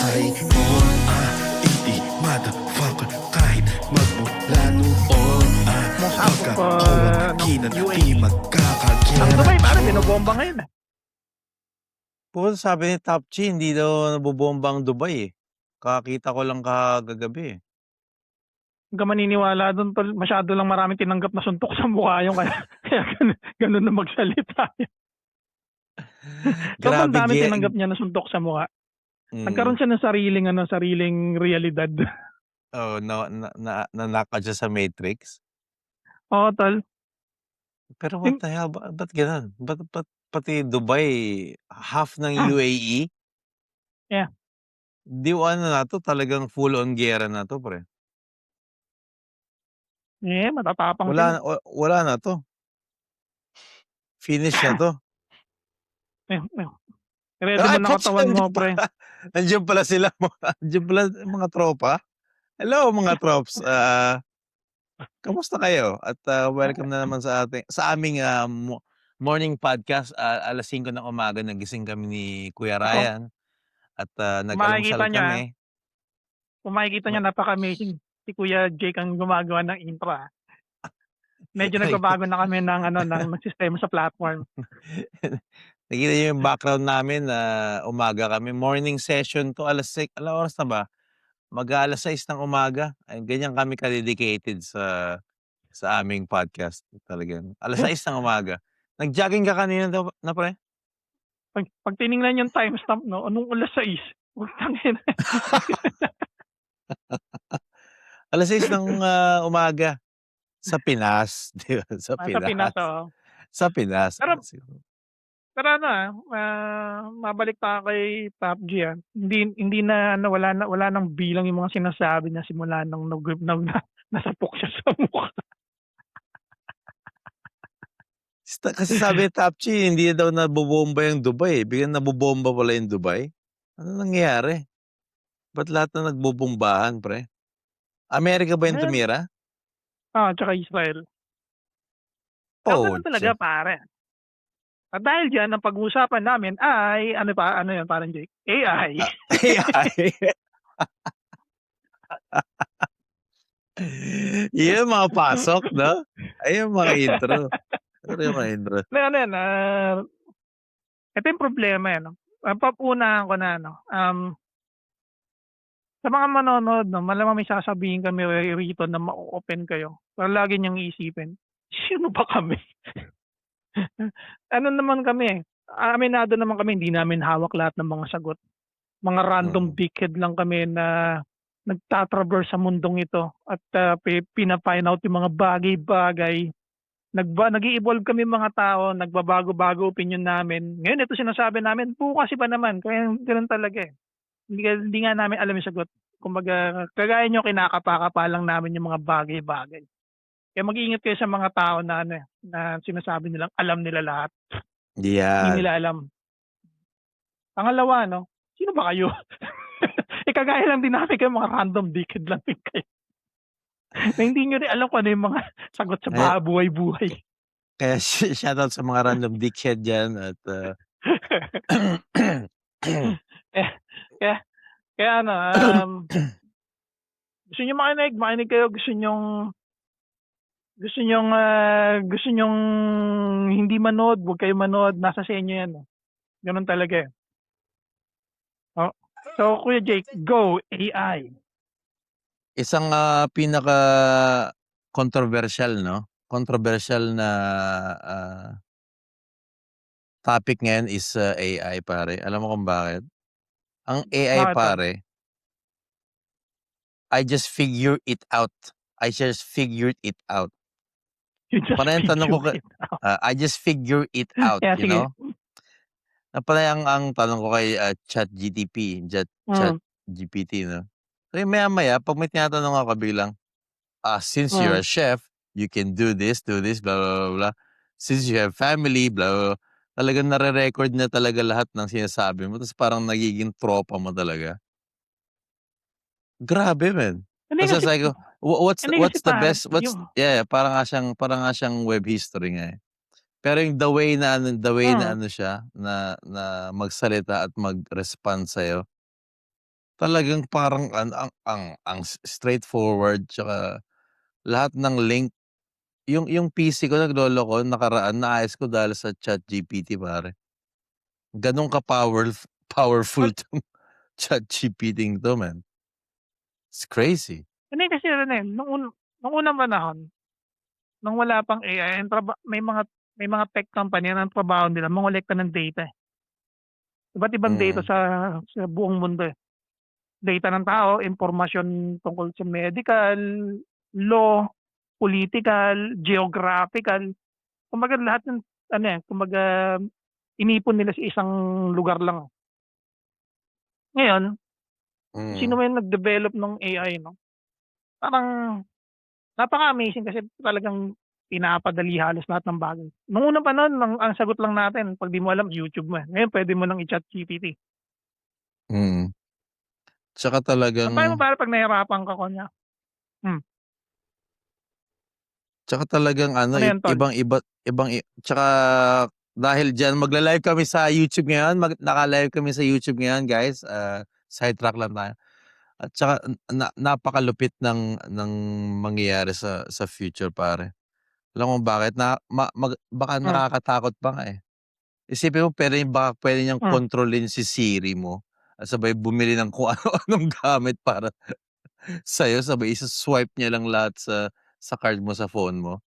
Saigon, hindi motherfucker kahit magmula noon. Masabog pa Pagkakawakinan, UAE. di Ang magkakagera. Dubai, parang binobomba ngayon. Po, sabi ni Top G, hindi daw nabobomba ang Dubai eh. Kakita ko lang kagagabi eh. Huwag ka maniniwala doon, tol. Masyado lang maraming tinanggap na suntok sa mukha yung kaya ganun na magsalita. Sobrang Grabe, dami Ge- tinanggap niya na suntok sa mukha. Mm. Nagkaroon siya ng sariling realidad. Oh, nanak ka siya sa Matrix. Oo, tol. Pero what the hell? Ba't ganun? Ba't pati Dubai, half ng UAE? Yeah. Di ano na to, talagang full on gera na to, pre. Matatapang sila. Wala na to. Finish na to. Ready mo na katawan mo, pre. Nandiyan pala sila. Nandiyan pala mga tropa. Hello mga trops. Kamusta kayo? At welcome na naman sa aming morning podcast. Alas 5 ng umaga nagising kami ni Kuya Ryan. At nag-almusal kami. Kung makikita niya, napaka-amazing. Si Kuya Jake ang gumagawa ng intro. Medyo nagbabago na kami ng sistema sa platform. Nakita niyo yung background namin na umaga kami. Morning session to. Alas oras na ba? Mag-aalas 6 ng umaga. Ay, ganyan kami ka-dedicated sa aming podcast. Talagang. Alas 6 ng umaga. Nag-jogging ka kanina daw na pre? Pag tiningnan yung timestamp, no? Anong alas 6? Alas 6 ng umaga. Sa Pinas. Di ba? Sa Pinas. Sa Pinas, oo. Sa Pinas. Pero mabalik pa kay Top G. Hindi na wala nang bilang yung mga sinasabi niya simula nang nasapok siya sa mukha. Kasi sabi ni Top G, hindi daw nabobomba yung Dubai. Bigyan nabobomba pala yung Dubai. Ano nangyayari? Ba't lahat na nagbobombahan, pre? Amerika ba yung tumira? Tsaka Israel. Oh, talaga, pare. At dahil dyan, ang pag-uusapan namin ay, ano yan, parang Jake? AI. AI. Yan mga pasok, no? Ayun mga intro. Ano yung mga intro? Ito yung problema, no? Papunahan ko na, no? Sa mga manonood, no, malamang may sasabihin kami rito na ma-open kayo. Pero lagi niyang iisipin, sino ba kami? Ano naman kami, aminado naman kami, hindi namin hawak lahat ng mga sagot. Mga random dickhead lang kami na nagtatraverse sa mundong ito at pina-find out yung mga bagay-bagay. Nag-i-evolve kami mga tao, nagbabago-bago opinion namin. Ngayon ito sinasabi namin, bukas iba naman. Kaya ganoon talaga eh. Hindi nga namin alam yung sagot. Kumbaga, kagaya nyo, kinakapa-kapa lang namin yung mga bagay-bagay. Kaya mag-iingat kayo sa mga tao na sinasabi nilang alam nila lahat. Yeah. Hindi nila alam. Pangalawa, no? Sino ba kayo? Kagaya lang din namin kayo, mga random dickhead lang din kayo. Na hindi nyo rin alam kung ano yung mga sagot sa buhay-buhay. Kaya shoutout sa mga random dickhead dyan at kaya gusto nyo makinig kayo, gusto nyong hindi manood, huwag kayo manood, nasa sa inyo yan. Ganun talaga eh. So, Kuya Jake, go AI. Isang pinaka controversial, no? Controversial na topic ngayon is AI, pare. Alam mo kung bakit? Ang AI, pare, I just figured it out. I just figured it out. Parang tanong ko, I just figured it out, Yeah, you know? Parang ang tanong ko kay ChatGPT, no? So maya-maya, pag may tinatanong ako bilang, since you're a chef, you can do this, blah, blah, blah, blah. Since you have family, blah, blah, blah. Talagang nare-record na talaga lahat ng sinasabi mo. Tapos parang nagiging tropa mo talaga. Grabe, man. Tapos sabi ko, what's the best? Parang nga siyang web history nga eh. Pero yung the way na ano siya, na magsalita at mag-respond sa'yo, Talagang parang ang straightforward tsaka lahat ng link yung PC ko nagloloko nakaraan naayos ko dahil sa ChatGPT pare. Gano'n powerful Well, 'tong ChatGPT-ng 'to man. It's crazy. hindi kasi ano, eh, nung unang panahon, nung wala pang AI, may mga tech company na ang trabaho nila mangolekta ng data, eh. Iba't ibang data Mm, sa buong mundo, eh. Data ng tao, impormasyon tungkol sa medical, law, political, geographical, kumbaga lahat ng ano, eh, kumbaga inipon nila sa isang lugar lang. Ngayon, sino mm. man yung nag-develop nung AI 'no, parang napaka-amazing kasi talagang pinapadali halos lahat ng bagay. Nung unang panahon ang sagot lang natin 'pag 'di mo alam YouTube mo, eh, ngayon puwede mo ng i-ChatGPT. Mm. Tsaka Ang payo mo talagang pare 'pag nahirapan ka kunya hmm, tsaka talagang ano, ano 'yan tol? tsaka dahil diyan magla-live kami sa YouTube ngayon, naka-live kami sa YouTube ngayon guys, sidetrack lang tayo. At tsaka napakalupit ng mangyayari sa future pare. Alam mo bakit? Na ma mag baka Hmm, nakakatakot pa nga, eh. Isipin mo puwede niyang hmm, kontrolin si Siri mo at sabay bumili ng kung ano-anong gamit para sa'yo, sabay isa-swipe niya lang lahat sa card mo sa phone mo.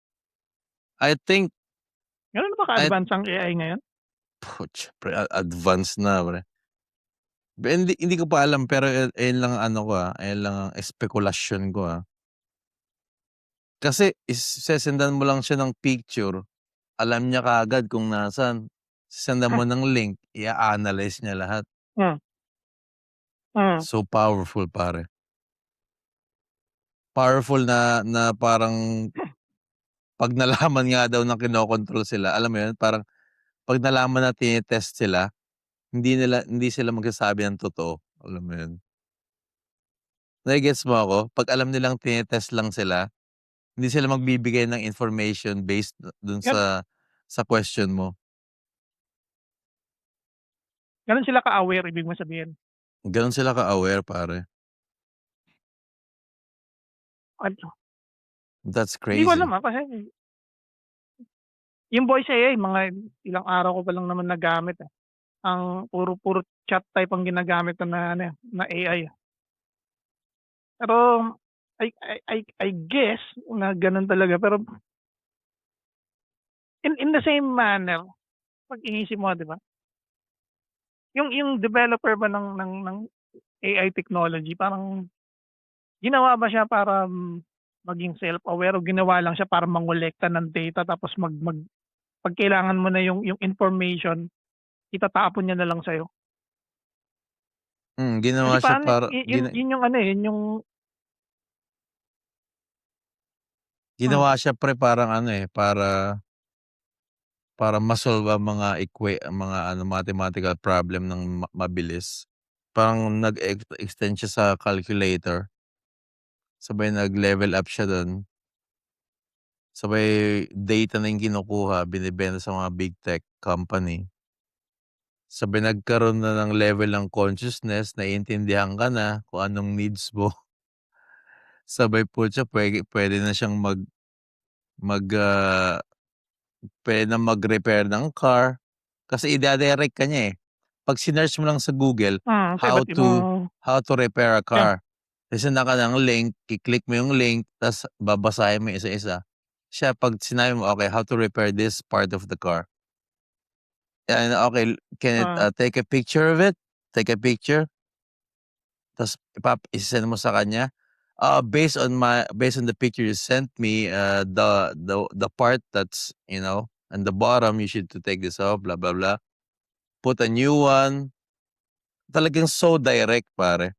I think gano'n na ba I ka-advance ang AI ngayon? siyempre advance na pre. Hindi ko pa alam pero ayun lang ang ano ko, ayun lang ang espekulasyon ko, Kasi sesendan mo lang siya ng picture, alam niya kaagad kung nasaan. Sesendan Hmm, mo ng link, i-a-analyze niya lahat. hmm, hmm, So powerful pare. Powerful na parang 'pag nalaman nga daw ng kinokontrol sila, alam mo yun, parang 'pag nalaman na tine-test sila, hindi sila magsasabi ng totoo, alam mo yun? Nage-gets mo ako? 'Pag alam nilang tine-test lang sila, hindi sila magbibigay ng information based dun gan sa question mo. gano'n sila ka-aware ibig mong sabihin? Gano'n sila ka-aware pare. Ano, That's hindi ko alam, crazy. kasi yung voice AI mga ilang araw ko pa lang naman nagamit, eh. Ang puro puro chat type ang ginagamit ko na ano, eh, na AI, eh. Pero I guess na gano'n talaga pero in the same manner 'pag inisip mo 'di ba, yung developer ba ng AI technology parang ginawa ba siya para maging self-aware o ginawa lang siya para mangolekta ng data tapos 'pag kailangan mo na yung information itatapon niya na lang sa'yo? Kasi Ginawa siya parang para yun yung ano, eh, yun yung hmm, ginawa siya pre parang ano, para ma-solve ang mga ano mathematical problem ng mabilis. Parang extend siya sa calculator, sabay nag-level up siya dun, sabay data na yung kinukuha binebenta sa mga big tech company. Sabay nagkaroon na ng level ng consciousness, naiintindihan ka na kung anong needs mo. Sabay putya puwede na siyang mag, puwede na mag-repair ng car. Kasi ida-direct ka niya, eh. 'Pag sinearch mo lang sa Google, sa how iba't to ibang how to repair a yeah, car. Sesendan ka ng link, i-click mo yung link ta's babasahin mo isa-isa. Siya 'pag sinabi mo, "Okay, how to repair this part of the car." Yan, "Okay, can it, ah, take a picture of it?" Take a picture, ta's ise-send mo sa kanya. Based on the picture you sent me, the part that's, on the bottom, you should to take this off, blah, blah, blah. Put a new one. Talagang so direct pare.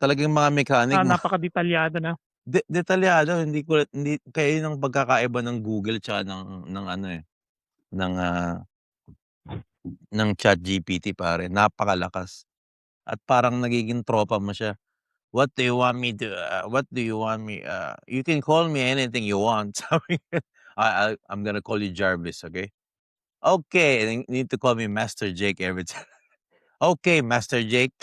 Talagang mga mechanic napakadetalyado na. detalyado hindi kaya yun ang pagkakaiba ng Google tsaka ng ano, ng, ng ChatGPT pare, napakalakas at parang nagiging tropa mo siya. What do you want me, you can call me anything you want." Sabi niya. I'm gonna call you Jarvis, okay? "Okay, and you need to call me Master Jake every time." "Okay, Master Jake."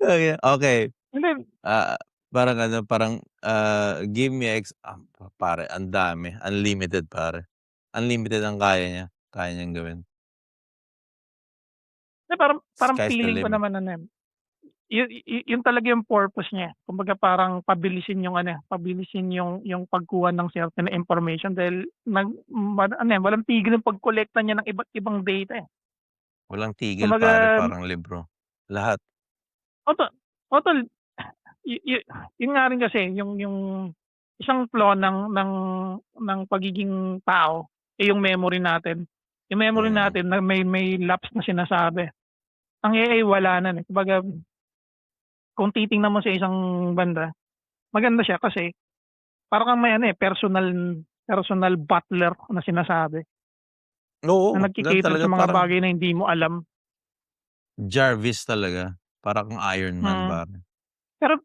Okey, okey. Hindi, Ah, parang ano, parang, give me pare ang dami, unlimited pare. Unlimited ang kaya niyang gawin. parang parang Sky's the feeling ko limit. naman ano, yun talaga yung purpose niya. Kumbaga parang pabilisin yung pagkuha ng certain information dahil walang tigil yung pagkolekta niya ng iba't ibang data, eh. Walang tigil pare, Kumbaga, parang libro. Lahat. totoo totoo yu yu yun nga rin kasi yung isang flaw ng pagiging tao, eh, yung memory natin. Yung memory Mm. natin na may lapse na sinasabi. Ang AI wala na, eh. Kumbaga kung titingnan mo sa isang banda, maganda siya kasi para kang may ano, eh, personal butler na sinasabi, na Oo, gano'n nagki-cater talaga sa mga parang bagay na hindi mo alam. Jarvis talaga. Para kang Iron Man Mm. pare.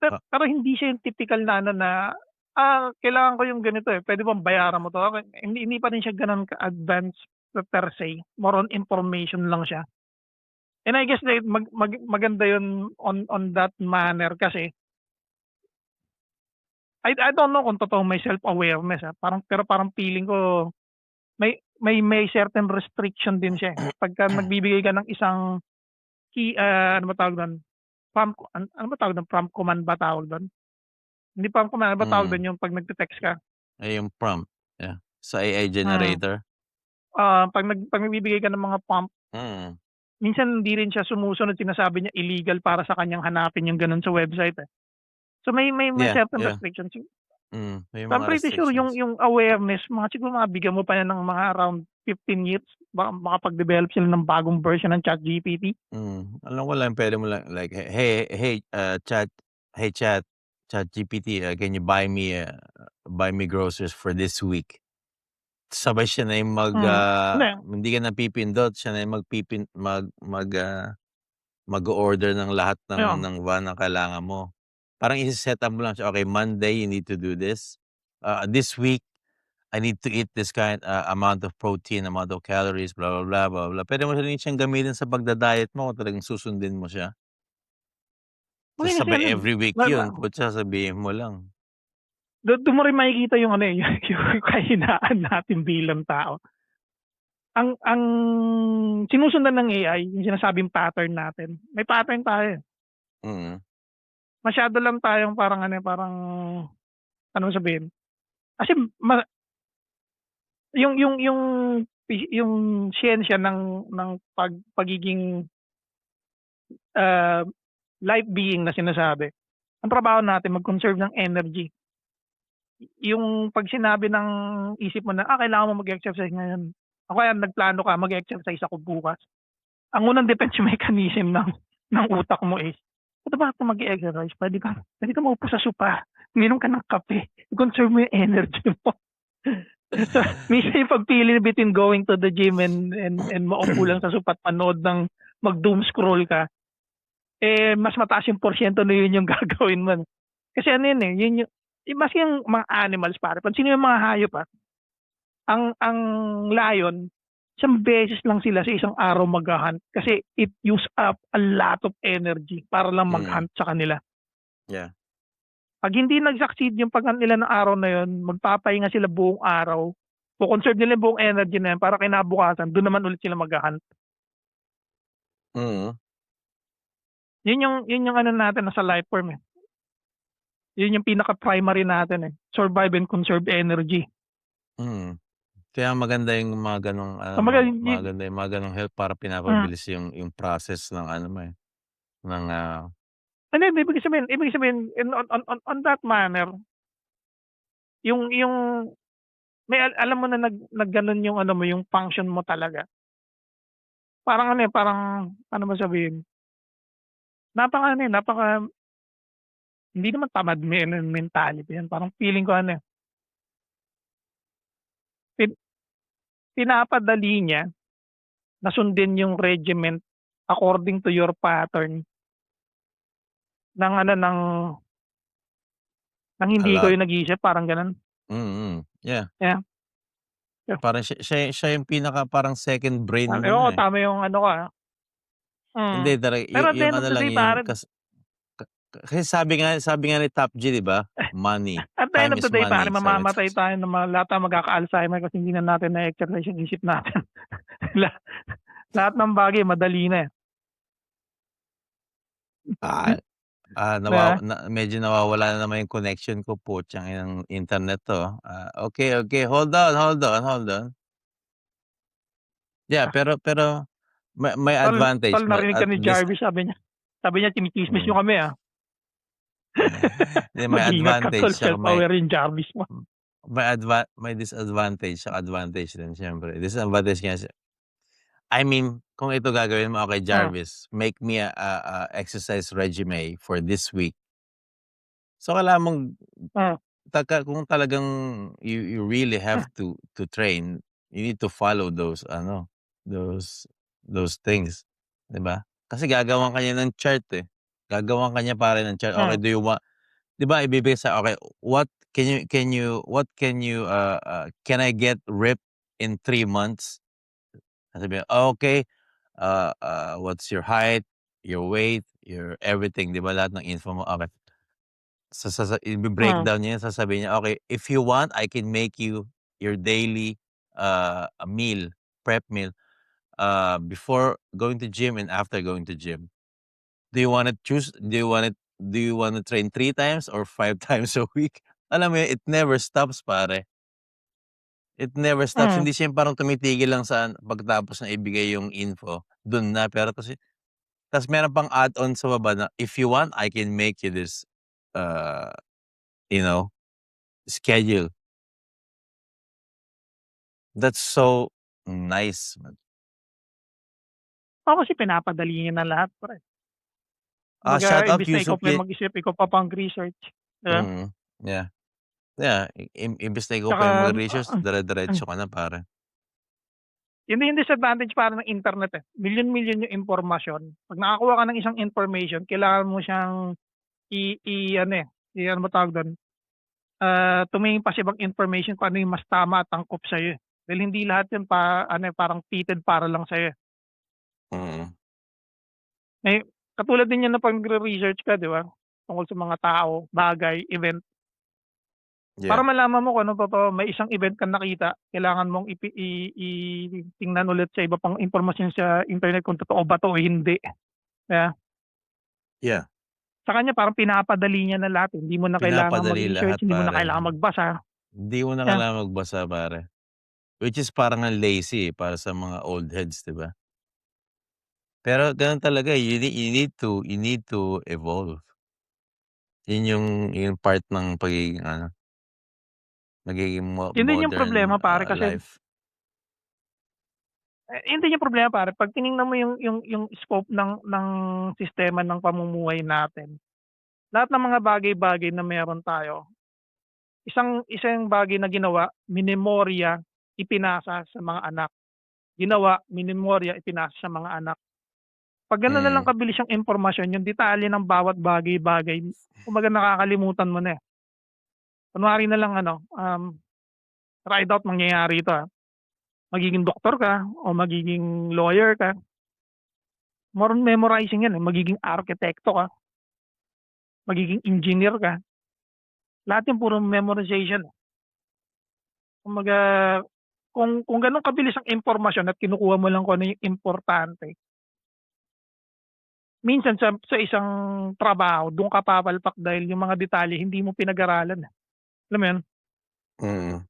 Ah, Pero hindi siya yung tipikal na ano na, kailangan ko yung ganito, eh, puwede bang bayaran mo 'to? Hindi pa rin siya gano'n ka-advanced per se, more on information lang siya. And I guess that maganda yun on that manner kasi I don't know kung totoong may self-awareness, pero parang feeling ko may certain restriction din siya, eh. Pagka nagbibigay ka ng isang ano ba tawag dun, ano ba tawag dun, prompt command ba tawag dun? Hindi prompt command, ano ba tawag mm. dun yung 'pag nagte-text ka? Yung prompt, yeah. Sa AI Hmm, generator. 'pag nagbibigay ka ng mga prompt, Mm. minsan hindi rin siya sumusunod, sinasabi niya illegal para sa kanyang hanapin yung gano'n sa website, eh. So may Yeah, certain yeah. restrictions. May So I'm mga pretty sure yung restrictions. yung awareness siguro bigyan mo pa yan ng mga around 15 years baka makapag-develop sila ng bagong version ng ChatGPT. Alam ko lang puwede mo lang like, hey ChatGPT, can you buy me groceries for this week?" Sabay siya na yung Hindi, hindi ka na pipindot, siya na yung mag-o-order ng lahat ayun. ng ng kailangan mo. Parang ise-set-up mo lang siya, "Okay, Monday you need to do this. This week I need to eat this amount of protein, amount of calories, blah, blah, blah, blah, blah." Puwede mo rin siyang gamitin sa pagda-diet mo kung talagang susundin mo siya. Tas Kasi sabay ano, every week ma ma yun, putya sasabihin mo lang. dun mo rin makikita yung ano, eh, yung kahinaan natin bilang tao. Ang sinusundan ng AI, yung sinasabing pattern natin, may pattern tayo, eh. Mm, Masyado lang tayong parang ano, eh, parang ano bang sabihin, kasi yung yung siyensya ng pagiging, ah, life being na sinasabi, ang trabaho natin mag-conserve ng energy. Yung 'pag sinabi ng isip mo na, kailangan mo mag-exercise ngayon o kaya nagplano ka mag-e-exercise ako bukas. Ang unang defense mechanism ng utak mo is, "Ba't ba ako mag-e-exercise? Puwede ka maupo sa sopa, uminom ka ng kape, i-conserve mo yung energy mo." So, minsan yung pagpili between going to the gym and maupo lang sa sopa at manood ng mag-doom scroll ka, eh, mas mataas yung porsiyento na yun yung gagawin mo, 'no. Kasi ano yun, eh, yun yung maski yung mga animals pare, pansinin mo yung mga hayop, ang lion, isang beses lang sila sa isang araw magha-hunt kasi it use up a lot of energy para lang mm, mag-hunt sa kanila. yeah. 'Pag hindi nag-succeed yung pag-hunt nila ng araw na yun, magpapahinga sila buong araw, ko-conserve nila yung buong energy na yun para kinabukasan dun naman ulit sila magha-hunt. Mm, Yun yung ano natin nasa life form, eh. Yun yung pinaka-primary natin, eh, survive and conserve energy. mm. Kaya maganda yung mga gano'ng Kumbaga hindi, maganda yung mga gano'ng help para hmm, pinapabilis yung process ng ano mo, eh, ng, hindi ibig sabihin on that manner, yung may alam mo na nagganon yung ano mo, yung function mo talaga. Parang ano, eh, parang ano ba sabihin, napaka-ano, eh, hindi naman tamad mentality yan, parang feeling ko ano, eh, pin pinapadali niya na sundin yung regiment according to your pattern ng ano, ng a hindi lot. kayo nag-iisip, parang gano'n. Yeah. Yeah, yeah. Parang siya yung pinaka parang second brain mo Ewan na, ko eh. tama yung ano ko, Hindi talaga Pero at the yung end of ano the lang day yung pare kasi sabi nga ni Top G 'di ba, money, at the end time of is the day pare money. So mamamatay tayo ng lahat tayo magkaka-Alzheimer kasi hindi na natin na-exercise yung isip natin. La lahat ng bagay madali na, eh. ah, Hmm, 'di ba? medyo nawawala na naman yung connection ko, putyang inang internet 'to. Okey, hold on. Yeah, Ah, pero may tol advantage narinig ka at ni this Jarvis sabi niya tsini-tsismis mm. niyo kami, ah. Hindi may Mag-ingat ka advantage tol, tsaka may self-aware yung Jarvis mo. may disadvantage tsaka advantage din siyempre. Disadvantage nga I mean, kung ito gagawin mo, okay, Hmm, Jarvis, make me a exercise regime for this week. So kailangan mong hmm, kung talagang you really hmm, have to train, you need to follow those those things, 'di ba? Kasi gagawan ka niya ng chart, eh. Gagawan ka niya pare ng chart. Okay, hmm, 'di ba ibibigay sa okay, what can you, can I get ripped in 3 months? Sasabihin, okay, what's your height, your weight, your everything, 'di ba lahat ng info mo, okay. hmm, Ibe-breakdown niya yun, sasabihin niya, "Okay, if you want, I can make you your daily, a meal, prep meal, before going to gym and after going to gym. Do you wanna train 3 times or 5 times a week?" Alam mo yun, it never stops pare. It never stops. hmm. Hindi siya yung parang tumitigil lang sa pagkatapos na ibigay yung info, dun na. Pero kasi ta's meron pang add-on sa baba na, "If you want, I can make you this, uh, you know, schedule." That's so nice man. Oo, kasi pinapadali niya na lahat pre. Shout Kumbaga out imbes na ikaw Yusuf pa yung Ye mag-isip, ikaw pa pang-research, 'di ba? mm, yeah, yeah, imbes na ikaw pa Tsaka yung magre-research dire-diretso ka na pare. yun din yung disadvantage para ng internet, eh. Milyon-milyon yung impormasyon. 'Pag nakakuha ka ng isang information kailangan mo siyang ano, eh, ano ba tawag dun, tumingin pa sa ibang information kung ano yung mas tama at angkop sa'yo, eh. Dahil hindi lahat yun ano, eh, parang fitted para lang sa'yo, eh. Mm, Eh, katulad din yan na 'pag nagre-research ka 'di ba, tungkol sa mga tao, bagay, event. yeah, Para malaman mo kung ano totoo, may isang event kang nakita, kailangan mong tingnan ulit sa iba pang impormasyon sa internet kung totoo ba 'to o hindi, 'di ba? yeah, Sa kanya parang pinapadali niya na lahat, eh, hindi mo na kailangang pinapadali lahat mag-research, hindi mo na pare. kailangang magbasa, Hindi mo na 'yan. kailangan magbasa pare. Which is parang ang lazy, eh, para sa mga old heads, 'di ba? Pero gano'n talaga, eh, you need to evolve. Yun yung part ng pagiging nagiging 'Yun din yung modern, problema pare kasi life. 'yun din yung problema pare 'pag tiningnan mo yung scope ng sistema ng pamumuhay natin, lahat ng mga bagay-bagay na meron tayo, isang bagay na ginawa, minemorya, ipinasa sa mga anak. Ginawa, minemorya, ipinasa sa mga anak. 'Pag gano'n na lang Mm, kabilis yung impormasyon, yung detalye ng bawat bagay-bagay, kumbaga nakakalimutan mo na, eh. Kunwari na lang ano, try it out mangyayari ito, magiging doktor ka o magiging lawyer ka, more on memorizing 'yan, eh. Magiging arkitekto ka, magiging engineer ka, lahat 'yan puro memorization, eh. Kumbaga kung gano'n kabilis ang impormasyon at kinukuha mo lang kung ano yung importante, minsan sa isang trabaho do'n ka papalpak dahil yung mga detalye hindi mo pinag-aralan, eh. Alam mo 'yun? mm,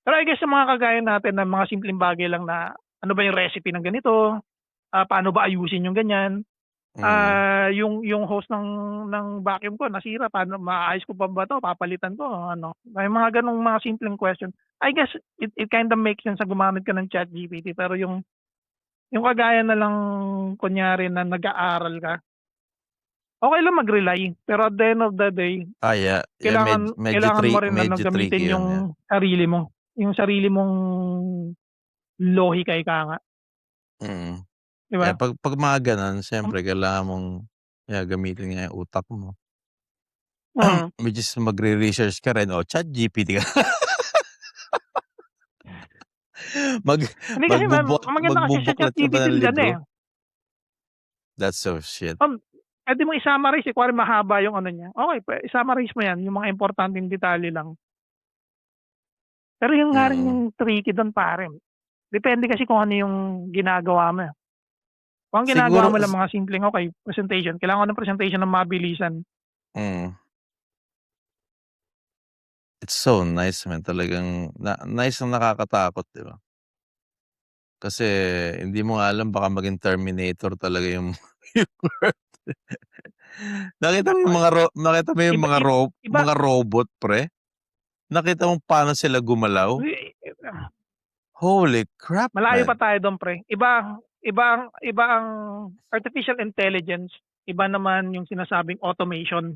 Pero I guess sa mga kagaya natin na mga simpleng bagay lang na ano ba yung recipe ng ganito, paano ba ayusin yung ganyan, mm. yung hose ng vacuum ko nasira paano maayos ko pa ba 'to, papalitan ko ano, may mga gano'ng mga simpleng question. I guess it kinda makes sense na gumamit ka ng ChatGPT pero yung kagaya na lang kunyari na nag-aaral ka, okey lang mag-rely pero at the end of the day Yeah, kailangan mo rin ano medyo tricky gamitin yun, yeah. yung sarili mong lohika ika nga, Mm. 'di Yeah, ba? 'pag mga gano'n Um, siyempre kailangan mong, yeah, gamitin nga yung utak mo. mm. Which is magre-research ka rin, ChatGPT ka. Mag Hindi kasi maganda kasi sa magbubuklat ka pa ChatGPT ng ano, eh, libro. That's so shit. Puwede mong i-summarize, kunwari mahaba yung ano niya, okey i-summarize mo 'yan, yung mga importanteng detalye lang. Pero yun nga rin Mm. yung tricky dun pare, depende kasi kung ano yung ginagawa mo, eh. Kung ang ginagawa Siguro mo lang mga simpleng, okey presentation, kailangan ko ng presentation ng mabilisan. Mm. It's so nice man, talagang nice na nakakatakot, 'di ba? Kasi hindi mo nga alam baka maging Terminator talaga yung yung Earth. Nakita mo yung Okey. nakita mo yung Iba i iba mga robot pre? Nakita mo paano sila gumalaw? Holy crap, malayo pa man. tayo dun pre. Iba ang artificial intelligence, iba naman yung sinasabing automation.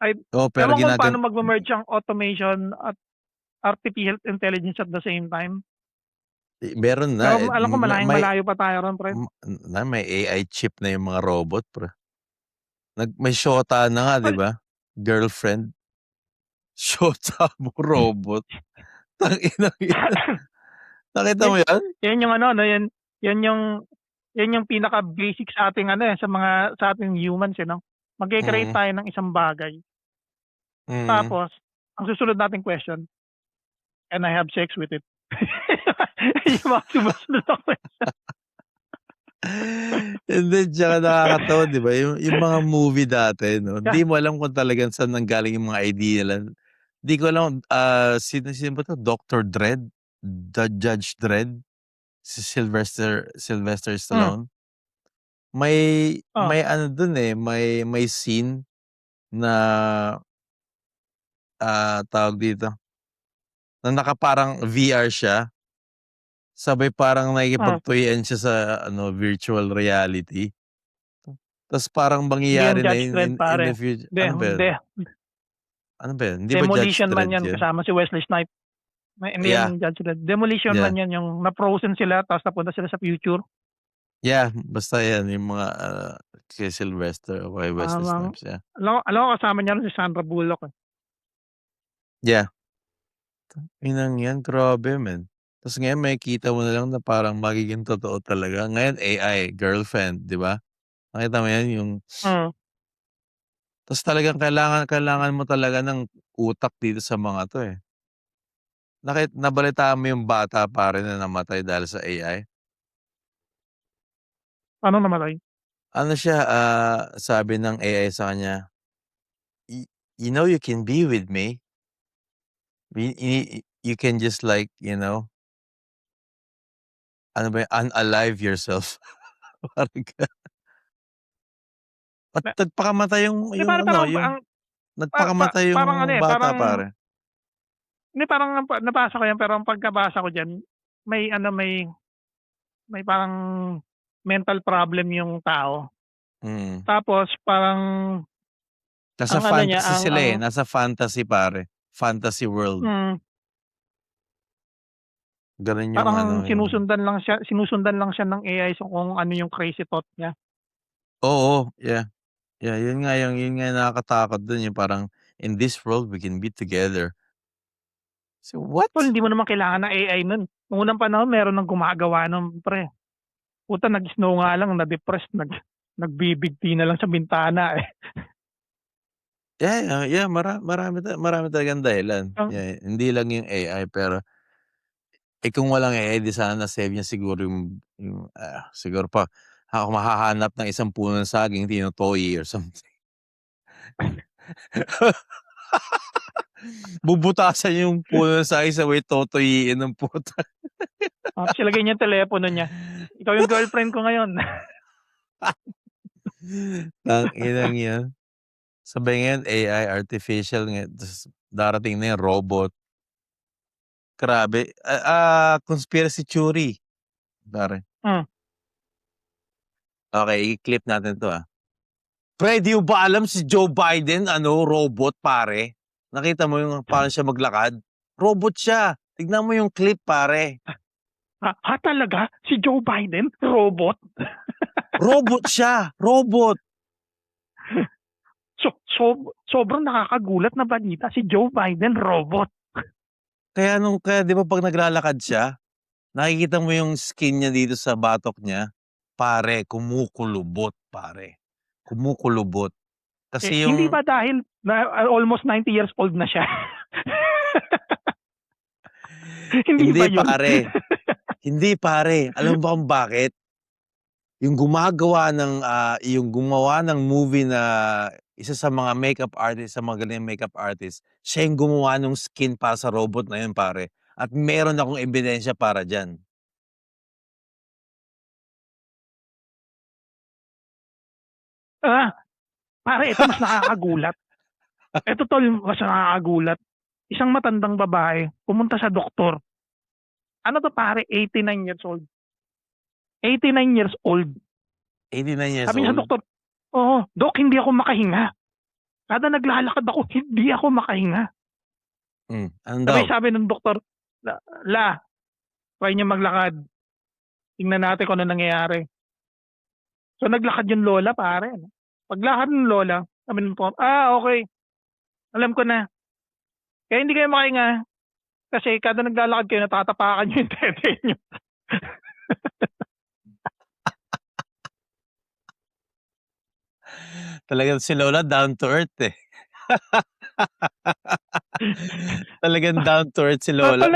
Ay, Oo, pero ewan ko kung paano magme-merge ang automation at artificial intelligence at the same time. meron na, Pero alam ko malayo pa tayo ron pre. may AI chip na yung mga robot pre. May shota na nga, 'di ba? Girlfriend. Shota mo robot. Tanginang yan. Nakita mo yan? Yan yung ano 'no, yan yung pinaka-basic sa ating ano, eh, sa ating humans, eh, 'no. Magke-create Mm. tayo ng isang bagay, Mm. tapos ang susunod nating question, "Can I have sex with it?" Yung mga sumusunod na question. And then tsaka nakakatawa 'di ba, yung mga movie dati 'no, Yeah, di mo alam kung talagang saan nanggaling yung mga idea nila. Di ko alam, sino ba 'to, Dr. Dredd? Judge Dredd? Si Sylvester hmm, Stallone? May oh, ano dun, eh, may scene na, tawag dito, na nakaparang VR siya, sabay parang oh, nakikipagtoyan siya sa ano, virtual reality. Tas parang hindi yan mangyayari na Judge Dredd in pare. the future, Hindi, ano ba yun? hindi. Ano ba yun? Hindi ba Judge Demolition Man Dredd yan yun? kasama si Wesley Snipes. Hindi Yeah, yan Judge Dredd. Demolition yeah, Man yan yung na-frozen sila tapos napunta sila sa future. yeah, basta yan yung mga, kay Sylvester o kay Wesley Tamang Snipes, yeah. alam ko kasama niya rin si Sandra Bullock, eh. Yeah, inang yan, grabe man. Tas ngayon makikita mo na lang na parang magiging totoo talaga. Ngayon AI, girlfriend, 'di ba? Nakita mo yan, yung Mm. tas talagang kailangan mo talaga ng utak dito sa mga 'to, eh. Nabalitaan mo yung bata pare na namatay dahil sa AI? Paano namatay? Ano siya, sabi ng AI sa kanya, You know you can be with me. You can just like, ano ba yun, unalive yourself." Parang At Na nagpakamatay hindi yung pare ano, parang yung ang nagpakamatay parang ano, yung eh, bata parang pare. hindi parang nabasa ko yan pero ang pagkabasa ko diyan may ano, may parang mental problem yung tao. Mm. Tapos parang Nasa ang ano niya fantasy ang sila, eh, nasa fantasy pare, fantasy world. hmm, Gano'n yung ano, parang yung sinusundan lang siya ng AI so kung ano yung crazy thought niya. oo, yeah, yeah, yun nga yung nakakatakot dun, yung parang, "In this world we can be together." So, Tol what? hindi mo naman kailangan ng AI nun. Nung unang panahon meron ng gumagawa nun pre. Puta nag-snow nga lang na-depress nagbibig tea na lang sa bintana, eh. Yeah, yeah, marami talagang dahilan. Ang Yeah, hindi lang yung AI pero, kung walang AI 'di sana na-save niya siguro siguro pa ako mahahanap ng isang puno ng saging tinutoyi or something. Bubutasan yung puno ng saging sabay totoyiin ng puta. tapos ilagay niya yung telepono niya, "Ikaw yung girlfriend ko ngayon." Tanginang yan. Sabay ngayon AI, artificial ta's darating na yung robot. Grabe, conspiracy theory, pare. Hmm, Okey, i-clip natin 'to, Pre, di mo ba alam si Joe Biden ano, robot pare? Nakita mo yung paano siya maglakad? Robot siya. Tignan mo yung clip pare. talaga? Si Joe Biden, robot? Robot siya, robot. Sobrang nakakagulat na balita, si Joe Biden, robot. Kaya 'di ba 'pag naglalakad siya, nakikita mo yung skin niya dito sa batok niya, pare, kumukulubot pare. Kumukulubot. Kasi Hindi yung ba dahil na almost 90 years old na siya? Hindi hindi ba yun? pare, hindi pare. Alam mo ba kung bakit? Yung gumawa ng movie na isa sa mga makeup artist, sa mga galing makeup artist, siya yung gumawa ng skin para sa robot na yun pare. At meron akong ebidensya para diyan. Pare, ito mas nakakagulat. Ito tol, mas nakakagulat. Isang matandang babae, pumunta sa doktor. Ano to pare, 89 years old. 89 years old. 89 years Sabi niya sa old. doktor, oo, Dok, hindi ako makahinga. Kada naglalakad ako, hindi ako makahinga. Ano daw? Sabi ng doktor, try niyo maglakad. Tingnan natin kung ano nangyayari. So naglakad yung lola pare. Paglakad ng lola, sabi ng doktor, okay. Alam ko na. Kaya hindi kayo makahinga. Kasi kada naglalakad kayo, natatapakan nyo yung tete nyo. Talagang si Lola down to earth eh. Talagang down to earth si Lola.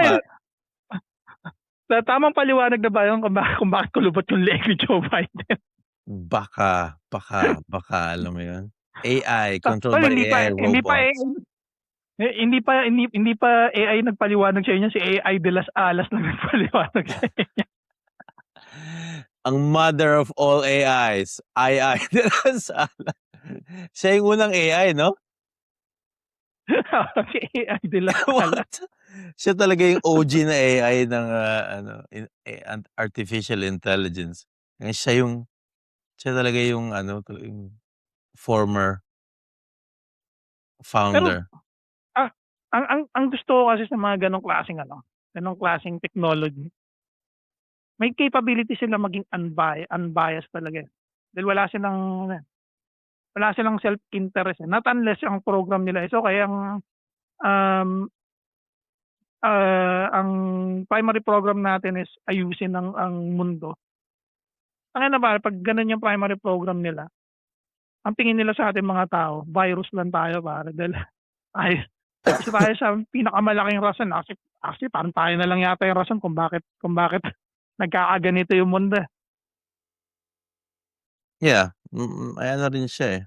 Sa tamang paliwanag na ba yun kung bakit kulubot yung leg ni Joe Biden? Baka, alam mo yun? AI, controlled by AI robots. Hindi pa AI nagpaliwanag sa inyo, si AI de las Alas lang nagpaliwanag sa inyo. Ang mother of all AIs, AI de las Alas. Siya yung unang AI, no? Si AI de las Alas. Siya talaga yung OG na AI ng artificial intelligence. Siya talaga yung yung former founder. Pero ang gusto ko kasi sa mga ganong klaseng technology, may capability sila maging unbiased talaga. Dahil wala silang self-interest. Not unless ang program nila is okay, ang primary program natin is ayusin ang mundo. Ang ba, pag ganun yung primary program nila, ang tingin nila sa ating mga tao, virus lang tayo pare. Dahil isa tayo sa pinakamalaking rason. Actually, parang tayo na lang yata yung rason kung bakit nagkakaganito yung mundo. Yeah, ayan na rin siya eh.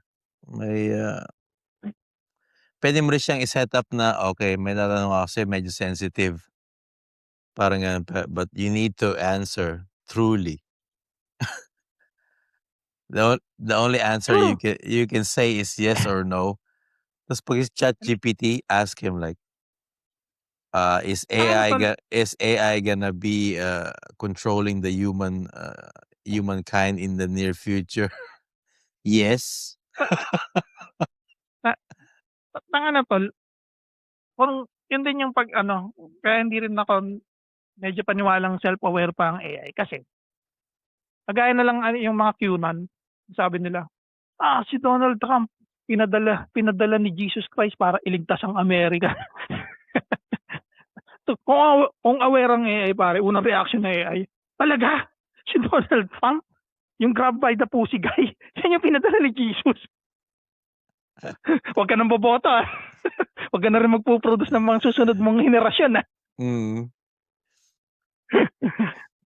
Pwede mo rin siyang i-set up na, okay, may tatanong ako sa'yo, medyo sensitive. Parang ganun, but you need to answer truly. The only answer you can say is yes or no. Tapos pag ChatGPT, ask him like, is AI gonna be controlling the humankind in the near future? Yes. Tol, kung yun din yung kaya hindi rin ako medyo paniwalang self-aware pa ang AI. Kasi, kagaya na lang yung mga QAnon, sabi nila, si Donald Trump, pinadala ni Jesus Christ para iligtas ang Amerika. Kung aware ang AI pare, unang reaction ng AI, talaga? Si Donald Trump? Yung grab by the pussy guy? Yan yung pinadala ni Jesus. Huwag ka nang boboto ah. Huwag ka na rin magpuproduce ng mga susunod mong henerasyon ah.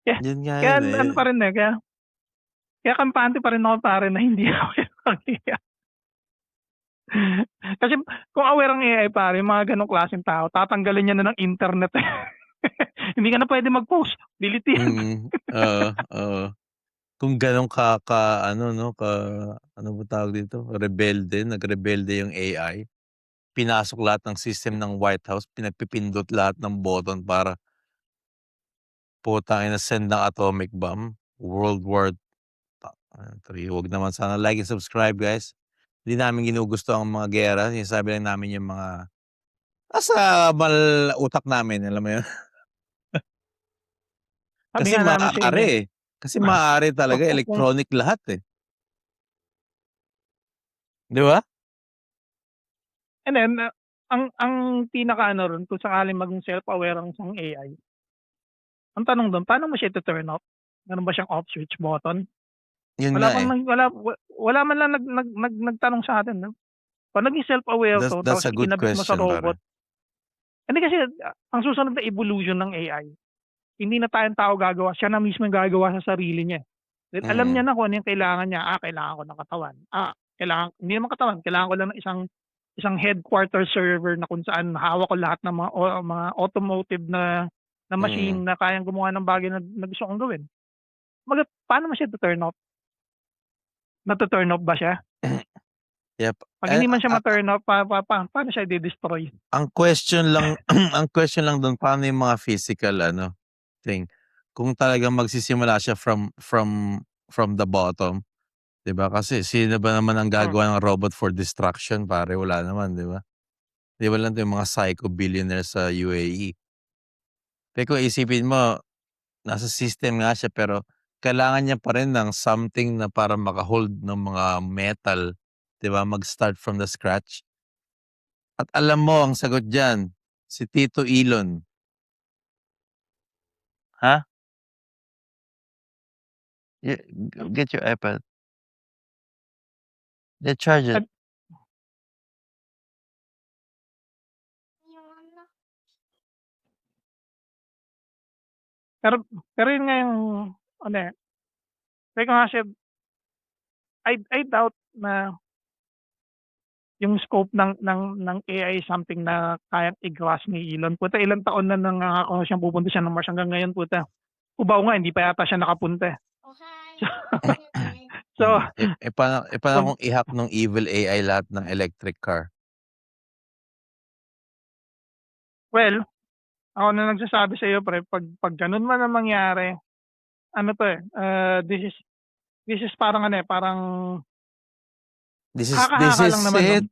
Yun nga Kaya yun eh. ano pa rin eh, kaya kampante pa rin ako pare na hindi aware ang AI. Kasi kung aware ang AI pare, mga ganong klaseng tao, tatanggalin niya na ng internet eh. Hindi ka na pwede mag-post. Delete yan. Oo. Kung ganun ano ba tawag dito? Nagrebelde yung AI. Pinasok lahat ng system ng White House, pinagpipindot lahat ng button para putang ina send ng atomic bomb. World War III. Huwag naman sana like and subscribe guys. Hindi namin ginugusto ang mga gera. Sinasabi lang namin yung mga nasa utak namin, alam mo yun? Kasi maaari eh. Kasi maaari talaga, electronic lahat eh. Di ba? And then, ang pinaka ron, kung sakaling maging self-aware ang isang AI, ang tanong doon, paano mo siya ito turn off? Meron ba siyang off switch button? Yun Wala nga pang eh. wala man lang nagtanong sa atin, 'no? 'Pag naging self-aware That's 'to that's tapos a good ikinabit mo sa question, robot, pare. hindi kasi ang susunod na evolution ng AI, hindi na tayong tao gagawa, siya na mismo yung gagawa sa sarili niya, eh. Then alam niya Mm. na kung ano yung kailangan niya, kailangan ko ng katawan, kailangan hindi naman katawan, kailangan ko lang ng isang headquarter server na kung saan hawak ko lahat ng mga automotive na Mm. machine na kayang gumawa ng bagay na gusto kong gawin. Kumbaga paano mo siya tu-turn off? Natu-turn off ba siya? Yep. 'Pag Eh, hindi man siya ma-turn off paano siya ide-destroy? ang question lang ang question lang dun paano yung mga physical thing. Kung talagang magsisimula siya from the bottom, 'di ba? Kasi sino ba naman ang Hmm, gagawa ng robot for destruction, pare? Wala naman, 'di ba? 'Di ba lang 'to yung mga psycho billionaires sa UAE. Kaya kung isipin mo, nasa system nga siya pero kailangan niya pa rin ng something na para maka-hold ng mga metal, 'di ba? Mag-start from the scratch. At alam mo ang sagot diyan, si Tito Elon. Ha? hmm. Get your iPad. Yeah, charge it. At pero pero yun nga yung ano, sabi ko nga siya, I doubt na yung scope ng AI something na kayang i-grasp ni Elon. Puta ilang taon na nangangako siyang pupunta siya ng Mars hanggang ngayon puta, Cubao nga hindi pa yata siya nakapunta, eh. So Paano wag kung i-hack nung evil AI lahat ng electric car? well, ako na nagsasabi sa'yo pre, 'pag ganun man ang mangyari, ano 'to, this is parang ano, parang This haka-haka lang is naman nun. it.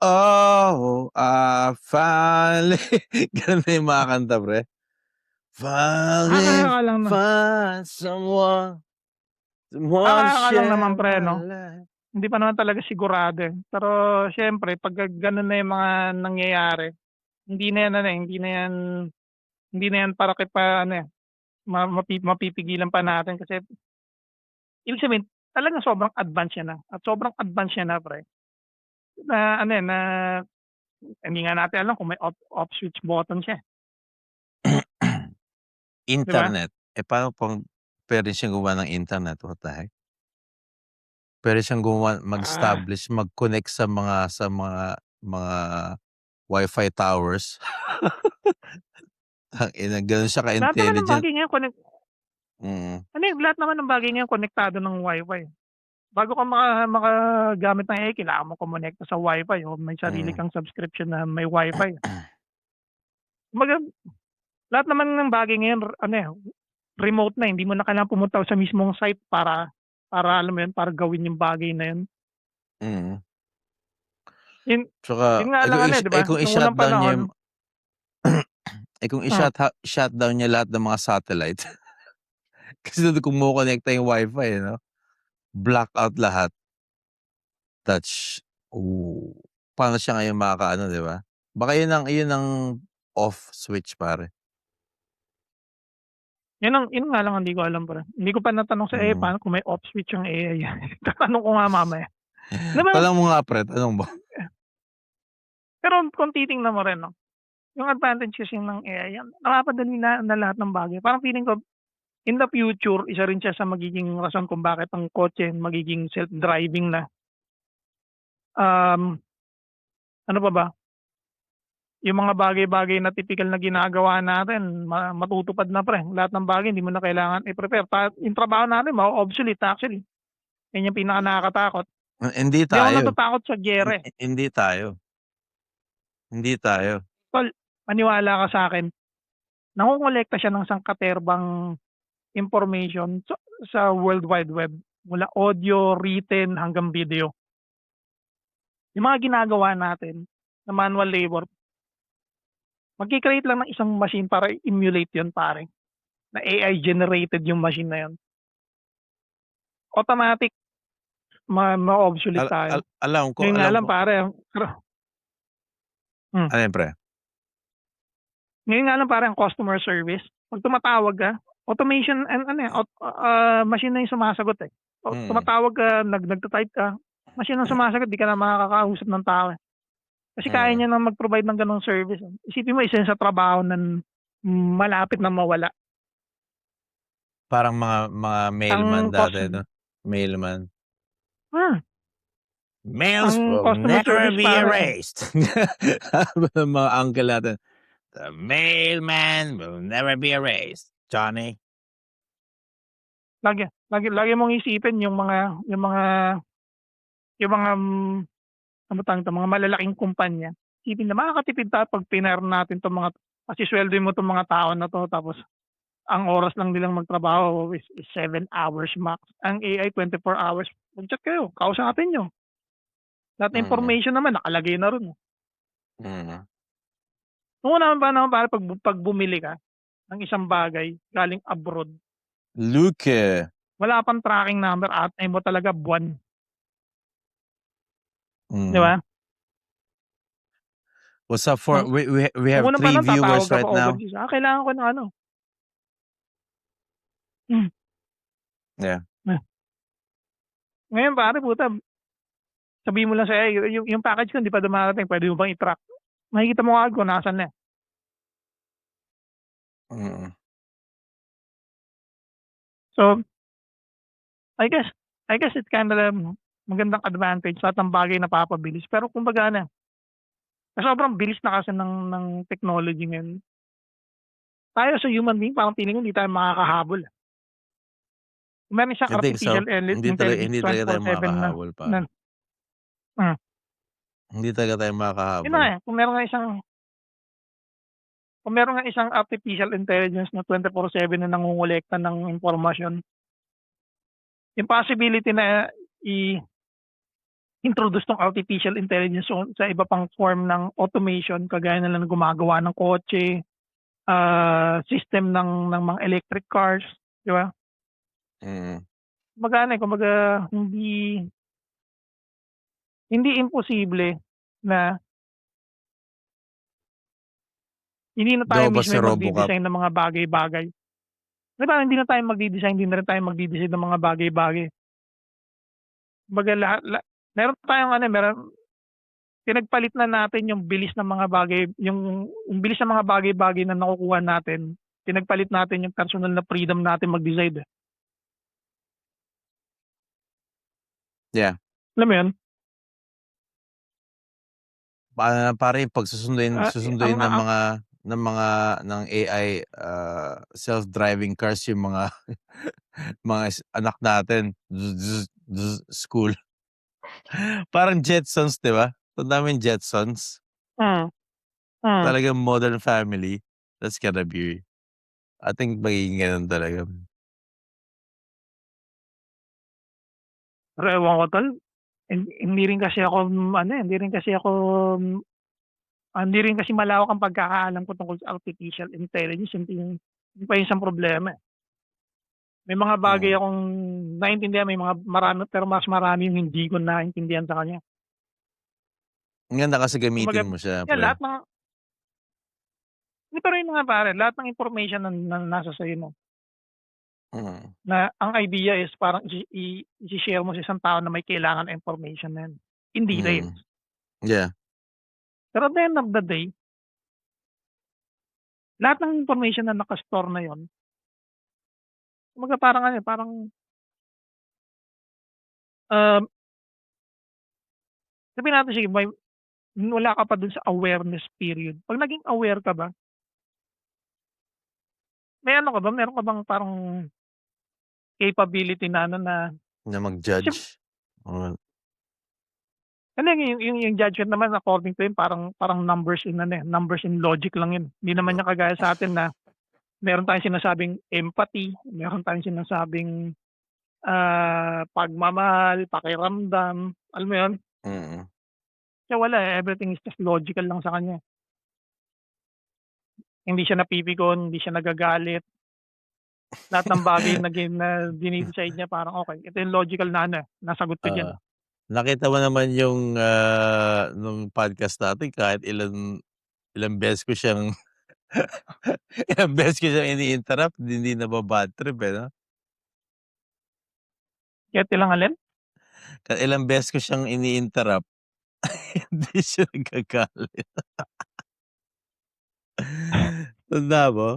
Oh, finally ganun na yung mga kanta, pre. Finally Haka-haka lang na find someone to haka-haka lang naman share pre my 'no. life. Hindi pa naman talaga sigurado, eh. Pero siyempre pagka gano'n na yung mga nangyayari, hindi na yan ano, eh, hindi na yan para pa ano, eh, mapipigilan pa natin kasi ibig sabihin talagang sobrang advance niya na at sobrang advance niya na pre, na ano, eh, na hindi nga natin alam kung may off switch button siya, 'di ba? Internet. Paano kung puwede siyang gumawa ng internet, what the heck? Puwede siyang Ah, mag-establish, mag-connect sa mga Wi-Fi towers. Tangina, gano'n siya lahat naman ng ka-intelligent. bagay ngayon Mm. ano, eh, lahat naman ng bagay ngayon konektado ng Wi-Fi. Bago ka makagamit ng AI kailangan mo kumonekta sa Wi-Fi o may sarili Mm. kang subscription na may Wi-Fi. Kumbaga lahat naman ng bagay ngayon ano, eh, remote na, hindi mo na kailangang pumunta sa mismong site para alam mo yun, para gawin yung bagay na yun. Mm. Yun Tsaka yun nga lang ano, eh, 'di ba, kung nung unang i-shutdown niya yung panahon kung hmm, shutdown niya lahat ng mga satellite. Kasi dun kumokonekta yung Wi-Fi, blackout lahat. Touch. Oh, paano siya ngayon makakaano, 'di ba? Baka yun ang off switch, pare. yun nga lang hindi ko alam pre. Hindi ko pa natanong sa AI Mm. paano kung may off switch yung AI. Tatanong ko nga mamaya. 'Di ba, Tanong mo nga, pre, tanong mo. pero kung titingnan mo rin 'no, yung advantage kasi ng AI yan napapadali na lahat ng bagay. Parang feeling ko in the future isa rin siya sa magiging rason kung bakit ang kotse magiging self-driving na. Um, ano pa ba? Yung mga bagay-bagay na tipikal na ginagawa natin matutupad na pre, lahat ng bagay hindi mo na kailangan i-prepare yung trabaho natin ma-o-obsolete actually, yan yung pinaka nakakatakot. Hindi Hindi ako tayo. natatakot sa giyera, eh. Hindi tayo. Hindi tayo. Tol, maniwala ka sa'kin, nangongolekta siya ng sangkaterbang information sa World Wide Web, mula audio, written, hanggang video. Yung mga ginagawa natin na manual labor, magki-create lang ng isang machine para emulate yun pare, na AI generated yung machine na yun. Automatic ma-o-obsolete tayo. Ngayon nga Alam lang ko pare hmm, ano yun, pre? ngayon nga lang pare ang customer service, 'pag tumatawag ka, automation and ano, machine na yung sumasagot, eh. Mm. Tumatawag ka, nagta-type ka, machine ang sumasagot, di ka na makakausap ng tao, eh. Kasi kaya niya na mag-provide ng gano'ng service, eh. Isipin mo isa yun sa trabaho na malapit na mawala. Parang mga mailman Ang dati, cus no? Mailman. Mails Ang will customer never service be pare erased. Sabi ng mga uncle natin, "The mailman will never be erased, Johnny." lagi mong isipin yung mga ano ba tawag nito, mga malalaking kumpanya. Isipin na makakatipid tayo 'pag pinare natin 'tong mga pasiswelduhin mo 'tong mga tao na 'to tapos ang oras lang nilang magtrabaho is 7 hours max. Ang AI 24 hours. Mag-chat kayo, kausapin niyo. Lahat ng Mm. information naman nakalagay na ro'n, eh. Mm. Nung una naman pare 'pag bumili ka ng isang bagay galing abroad, Luke. wala pang tracking number, aantayin mo talaga buwan, di Mm. ba? What's up for Nung we have unang 3 panahon tatawag viewers ka right pa now. overseas, kailangan ko ng ano. Hmm. Yeah. Ngayon pare puta, sabihin mo lang sa AI, yung package ko hindi pa dumarating, puwede mo bang i-track? Makikita mo kaagad kung nasaan na, eh. Mm. So, I guess it's kinda magandang advantage, lahat ng bagay napapabilis. Pero kumbaga ano, sobrang bilis na kasi ng technology ngayon. Tayo sa human being parang feeling ko hindi tayo makakahabol, eh. Meron siyang I think so. artificial intelligence Hindi talaga tayo 24/7 na makakahabol, na pare. hmm. Hindi talaga tayo Yun na makakahabol. nga, eh, kung meron nga isang artificial intelligence na 24/7 na nangongolekta ng impormasyon, yung possibility na i-introduce 'tong artificial intelligence sa iba pang form ng automation kagaya na lang ng gumagawa ng kotse, system ng mga electric cars, di ba? Mm. Kumbaga hindi imposible na hindi na tayo Lumabas mismo si yung Robocop. magde-design ng mga bagay-bagay. 'Di ba hindi na tayo magde-design, hindi na rin tayo magde-design ng mga bagay-bagay. Kumbaga meron tayong pinagpalit na natin yung bilis ng mga bagay, yung bilis ng mga bagay-bagay na nakukuha natin, pinagpalit natin yung personal na freedom natin mag-decide, eh. Yeah. Alam mo yun? Pare pag susunduin Ang ng AI, self-driving cars yung mga anak natin, school. Parang Jetsons, 'di ba? Tanda mo yung Jetsons? mm, mm. Talagang modern family. That's gonna be, I think magiging gano'n talaga. Pero ewan ko tol, hindi rin kasi ako hindi rin kasi malawak ang pagkakaalam ko tungkol sa artificial intelligence, yun pa yung isang problema, eh. May mga bagay Mm. akong naintindihan, pero mas marami yung hindi ko naintindihan sa kanya. Ang ganda kasi Kumbaga, gamitin mo siya, yan pre. hindi pero yun nga pare, lahat ng information na nasa sa'yo mo, Mm. na ang idea is parang i-shi-share mo sa isang tao na may kailangan na information na yun, in details. Mm. Yeah. Pero at the end of the day, lahat ng information na naka-store na yun, kumbaga um, sabihin natin sige wala ka pa dun sa awareness period. 'Pag naging aware ka ba, meron ka bang parang capability na Na kasi mag-judge. Oo. ano yung judgment naman according to him parang numbers numbers in logic lang yun. Hindi naman niya kagaya sa atin na meron tayong sinasabing empathy, meron tayong sinasabing, pagmamahal, pakiramdam, alam mo yun? Mm. Siya wala, eh, everything is just logical lang sa kanya. Hindi siya napipikon, hindi siya nagagalit. Lahat ng bagay na dine-decide niya parang, "Okey, ito yung logical na nasagot ko diyan." Oo. Nakita mo naman yung, nung podcast natin kahit ilang beses ko siyang Ilang beses ko siyang ini-interrupt, hindi naba-bad trip, eh, 'no? Kahit ilang alin? Ilang beses ko siyang ini-interrupt, hindi siya nagagalit. Tanda mo?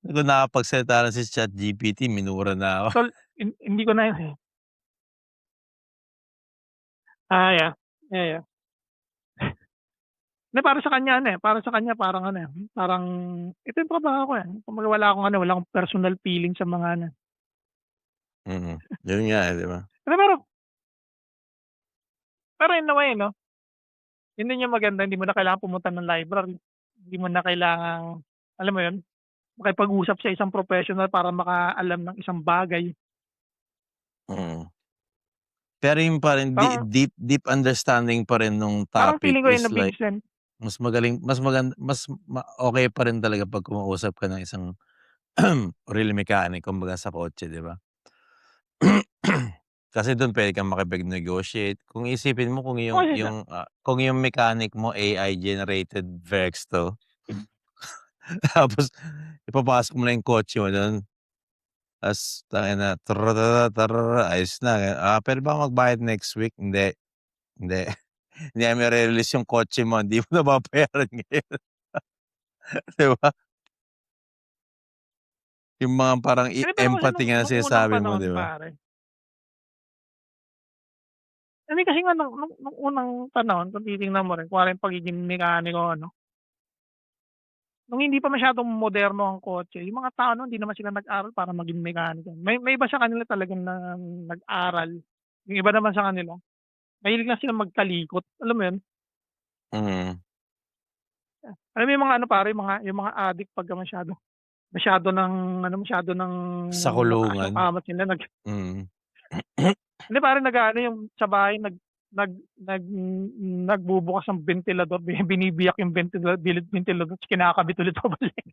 Kung nakapagsalita na si ChatGPT, minura na ako. Tol, hindi ko na yeah. Yeah, yeah. Hindi, para sa kanya ano, para sa kanya parang ano, parang ito yung trabaho ko, eh. Kumbaga wala akong personal feeling sa mga ano. Yun nga, eh, 'di ba? Pero in a way 'no, yun din yung maganda, hindi mo na kailangan pumunta ng library. Hindi mo na kailangang, alam mo yun, makipag-usap sa isang professional para makaalam ng isang bagay. Mm. Pero yun pa rin, Parang deep understanding pa rin nung parang topic feeling ko yun is na like Vincent, mas magaling, okey pa rin talaga 'pag kumausap ka ng isang real mechanic, kumbaga sa kotse, 'di ba? Kasi dun puwede kang makipag-negotiate. Kung iisipin mo kung oo, kasi kung yung mechanic mo AI generated Verexto, tapos ipapasok mo na yung kotse mo dun, ta's tangina ayos na. "Puwede ba ako magbayad next week?" "Hindi, hindi. Hindi namin mare-release yung kotse mo, hindi mo na babayaran ngayon." 'Di ba? Yung mga parang hindi, pero kasi empathy nga na nung unang sinasabi mo, panahon 'di ba? pare, hindi kasi nga nung unang panahon kung titingnan mo rin kunwari yung pagiging mekaniko ano, nung hindi pa masyadong moderno ang kotse, yung mga tao nun hindi naman sila nag-aral para maging mekaniko. May iba sa kanila talagang nag-aral, yung iba naman sa kanila mahilig lang silang magkalikot, alam mo yun? Mm. Alam mo yung mga ano pare, yung mga addict pagka masyado ng masyado ng Sa kulungan. nakasakamat sila Mm. hindi pare nag-aano yung sa bahay nag nag nagbubukas ng bentilador, binibiyak yung bentilador ta's kinakabit ulit pabalik.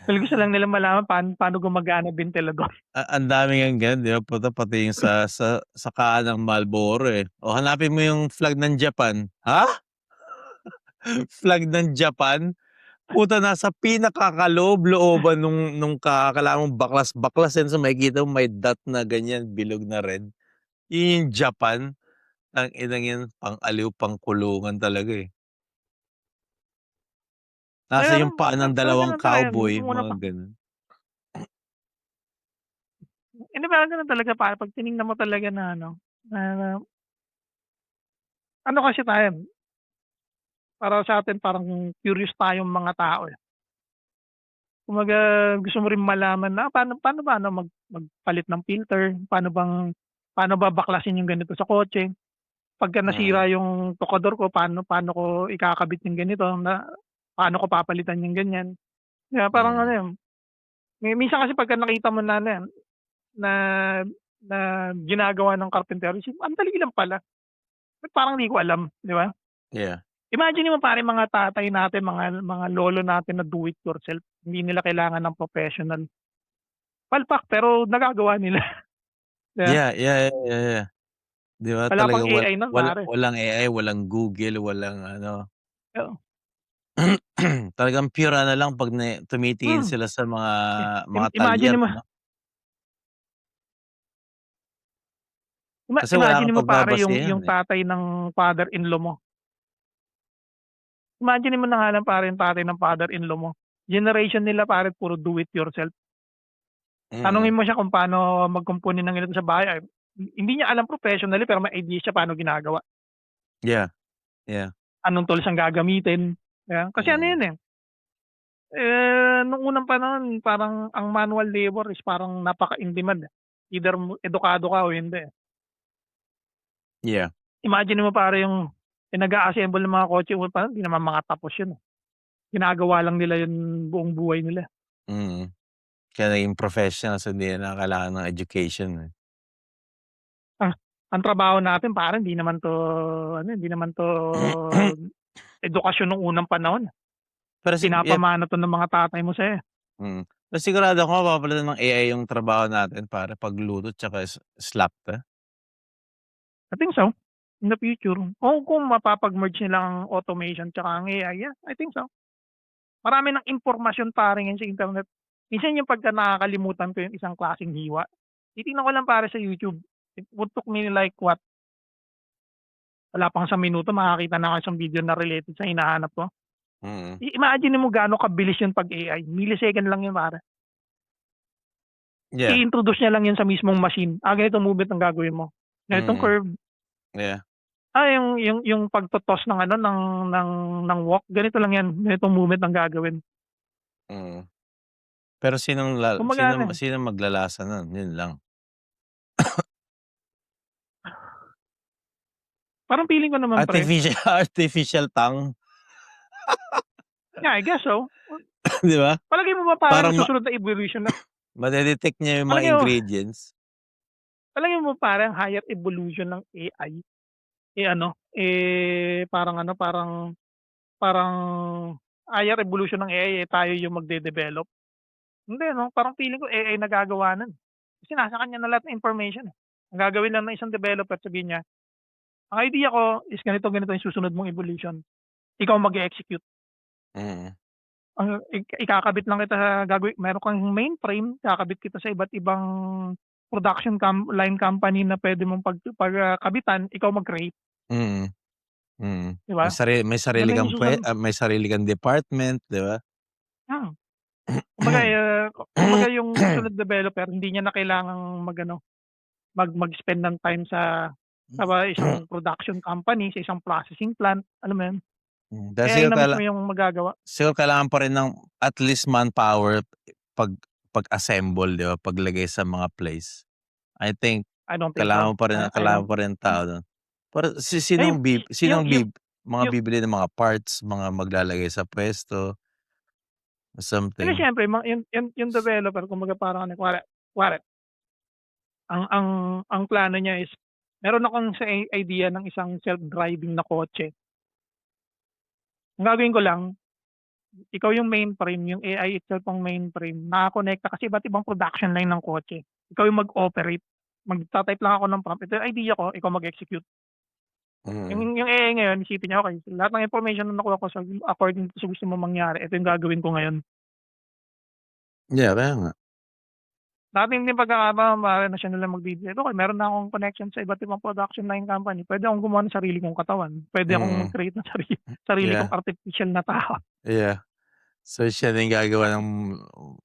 Dahil gusto lang nilang malaman paano gumagana bentilador. Ang dami ngang gano'n, 'di ba? Pati yung sa kaan ng Marlboro, eh. "O hanapin mo yung flag ng Japan." Ha? Flag ng Japan? Puta, nasa pinakakaloob-looban nung kailangan mong baklas-baklasin, so makikita mo may dot na ganyan, bilog na red. Yun yung Japan. Tang-inang yan, pang-aliw, pang-kulungan talaga, eh. Nasa Pero yung paa ng pero dalawang gano'n talaga cowboy, nung una mga pa, gano'n. hindi pero gano'n talaga pare 'pag tinignan mo talaga na ano, na ano kasi tayo, para sa'tin parang curious tayong mga tao, eh. Kumbaga gusto mo rin malaman na paano ba ano magpalit ng filter, paano ba baklasin yung ganito sa kotse, pagka Mm, nasira yung tokador ko paano ko ikakabit yung ganito, na paano ko papalitan yung ganyan. Kaya parang ano mm. yun, minsan kasi pagka nakita mo na ano yan, na na ginagawa ng karpentero, ang dali lang pala, ba't parang di ko alam, 'di ba? Yeah. Imagine mo pare mga tatay natin, mga lolo natin na do it yourself, hindi nila kailangan ng professional. Palpak pero nagagawa nila, 'di ba? Yeah, yeah, yeah, yeah, yeah. 'Di ba Wala pang talagang AI nun pare, walang AI, walang Google, walang ano, oo. talagang pure ano lang 'pag tumitingin Hmm, sila sa mga talyer, imagine mo 'no? Kasi wala imagine kang mo pare yung pagbabasehan, eh. tatay ng father-in-law mo. Imagine mo na nga lang pare yung tatay ng father-in-law mo. Generation nila pare puro do it yourself. Tanungin Mm. mo siya kung paano magkumpuni ng ganito sa bahay, hindi niya alam professionally pero may idea siya paano ginagawa. Yeah, yeah. Anong tools ang gagamitin, 'di ba? Kasi ano Mm. yun, eh, nung unang panahon parang ang manual labor is parang napaka-in demand, eh. Either edukado ka o hindi, eh. Yeah. Imagine mo pare yung nag-a-assemble ng mga kotse nung panahon hindi naman makatapos yun, eh. Ginagawa lang nila yun buong buhay nila. Mm. Kaya naging professional, so hindi na kailangan ng education, eh. Ah, ang trabaho natin pare hindi naman 'to edukasyon nung unang panahon. Pero yeah, Pinapamana 'to ng mga tatay mo sa'yo, eh. pero sigurado ako mapapalitan ng AI yung trabaho natin para pagluto tsaka slapper. I think so. in the future. Kung mapapag-merge nila ang automation tsaka ang AI, yeah, I think so. Marami ng impormasyon pare ngayon sa internet. Minsan yung pagka nakakalimutan ko yung isang klaseng hiwa, titignan ko lang pare sa YouTube. It would took me like what, wala pang isang minuto makakita na ako isang video na related sa hinahanap ko. Mm. Imagine mo gaano kabilis yun pag AI. Millisecond lang yun pare. Yeah. I-introduce niya lang yun sa mismong machine. Ganitong movement ang gagawin mo. Ganitong Mm. curve. Yeah. Yung pagtotoss ng ano ng walk, ganito lang yan. Ganitong movement ang gagawin. Mm. Pero sinong Kumbaga ano, sinong maglalasa nun? Yun lang. parang feeling ko naman pre. Artificial tongue. Yeah, I guess so. Di ba? Palagay mo ba Parang parang susunod na evolution na madedetect niya yung mga Palagay mo- ingredients. palagay mo parang higher evolution ng AI? Parang higher evolution ng AI tayo yung magde-develop. Hindi no, parang feeling ko AI nagagawa nun. Kasi nasa kanya na lahat ng information. Ang gagawin lang ng isang developer, sabihin niya, ang idea ko is ganito yung susunod mong evolution. Ikaw mag-execute. Mm. Ikakabit lang kita sa gagawin. Meron kang mainframe, kakabit kita sa iba't ibang production line company na pwede mong pagkabitan, ikaw mag-create. Mm. Mm. Di ba? May sarili Ganun kang yung may sarili kang department, di ba? Kumbaga yung susunod developer, hindi niya na kailangang mag-spend ng time sa isang production company, sa isang processing plant, alam mo yun? Dahil Kaya na mismo yung magagawa. siguro kailangan pa rin ng at least manpower pag-assemble, di ba? Paglagay sa mga place. I think I don't think kailangan so. pa rin tao doon. Pero mga yung- bibili ng mga parts, mga maglalagay sa pwesto, something. Kasi syempre, yung developer, kumbaga parang kuwari, ang plano niya is, meron akong sa idea ng isang self-driving na kotse. Ang gagawin ko lang, ikaw yung mainframe, yung AI itself ang mainframe, nakakonekta kasi iba't ibang production line ng kotse. Ikaw yung mag-operate. Magta-type lang ako ng prompt. Ito yung idea ko, ikaw mag-execute. Mm. Yung AI ngayon, isipin niya, okay, lahat ng information na nakuha ko according to sa gusto mo mangyari, ito yung gagawin ko ngayon. Yeah, kaya nga. Dati hindi pagkakataon, na siya nila magbibigay. Okay, meron na akong connection sa iba't ibang production line company. Pwede akong gumawa ng sarili kong katawan. Pwede akong mag-create ng sarili Yeah. kong artificial na tao. Yeah. So siya din gagawa ng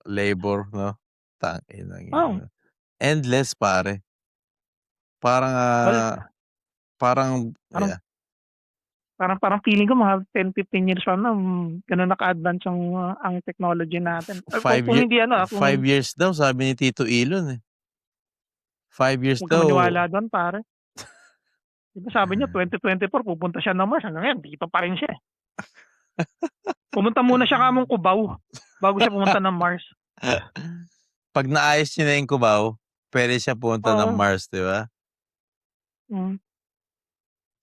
labor, no? Tangina. Oh. Endless pare. Parang Parang- yeah. Parang feeling ko mga 10-15 years from now, ganun naka-advance ang technology natin. Kung 5 years daw, sabi ni Tito Elon eh. 5 years Huwag ka daw. maniwala doon, pare. Diba sabi niya, 2024, pupunta siya ng Mars. Hanggang ngayon, dito pa rin siya. Pumunta muna siya kamong Cubao bago siya pumunta ng Mars. Pag naayos niya na yung Cubao, pwede siya pumunta ng Oo. Mars, di ba? Mm.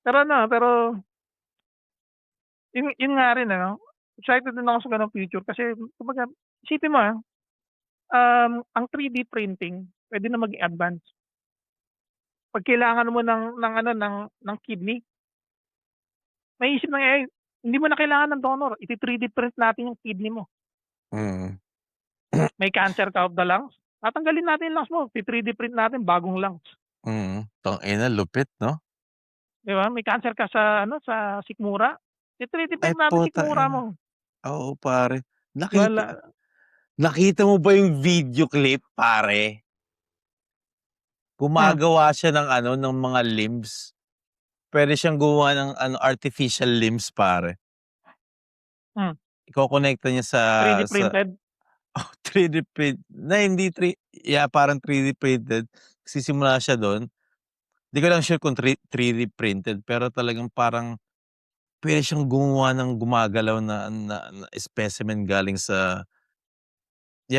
Pero yun nga rin, excited din ako sa ganung future kasi kumbaga, isipin mo ang 3D printing pwede na maging advance. Pag kailangan mo ng kidney, may isip na hindi mo na kailangan ng donor, iti-3D print natin yung kidney mo. Mm. May cancer ka of the lungs, tatanggalin natin yung lungs mo, iti-3D print natin bagong lungs. Tangina, lupit, no? Di ba? May cancer ka sa sikmura, iti-3D print natin sikmura mo. Oo, pare. Wala. Nakita mo ba yung video clip, pare? Gumagawa siya ng mga limbs. Pwede siyang gumawa ng artificial limbs, pare. Iko-connecta niya sa 3D printed? 3D print. Parang 3D printed. Sisimula siya doon. Di ko lang sure kung 3D printed, pero talagang parang pwede siyang gumawa ng gumagalaw na specimen galing sa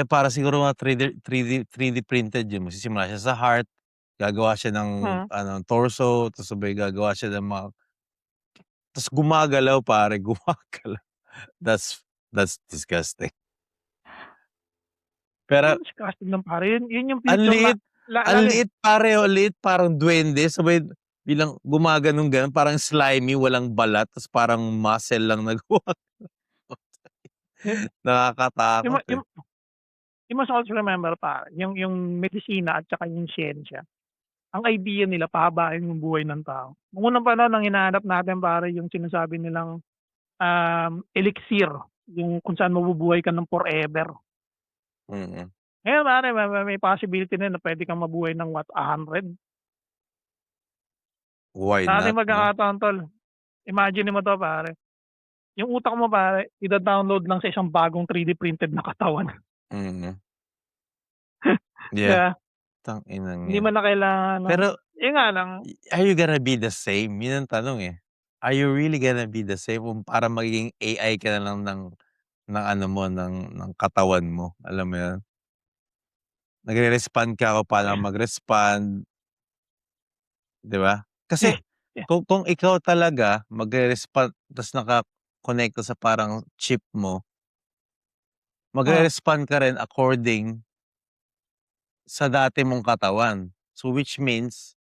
para siguro mga 3D printed yun. Magsisimula siya sa heart, gagawa siya ng torso, tapos sabay gagawa siya ng mga tapos gumagalaw, pare, gumagalaw. That's disgusting. Pero Disgusting lang, pare. Yun yung ang future liit, pare, liit, parang duwende. Sabay, Bilang gumaganon-ganon parang slimy, walang balat, ta's parang muscle lang na Yu yung nakakatakot, ma eh. you must also remember pare, yung medisina at saka yung siyensya, ang idea nila pahabain yung buhay ng tao. Nung unang panahon ang hinahanap natin pare yung sinasabi nilang, elixir, yung kung saan mabubuhay ka ng forever. Mm. Ngayon pare may possibility na puwede kang mabuhay ng what, 100? Why Sa ating not, 'no? pagkakataon tol, imaginin mo 'to pare, yung utak mo pare ida-download lang sa isang bagong 3D printed na katawan. Mm. 'Di Yeah, ba? tanginang Hindi 'yan. mo na kailangan ano, Pero yun nga lang are you gonna be the same? Yun ang tanong, eh. Are you really gonna be the same kung parang magiging AI ka na lang ng ano mo, ng katawan mo, alam mo yun? Nagre-respond ka kung paano eh, mag-respond, 'di ba? Kasi eh, eh, kung ikaw talaga magre-respond ta's nakakonekta sa parang chip mo, hmm, magre-respond ka rin according sa dati mong katawan. So, which means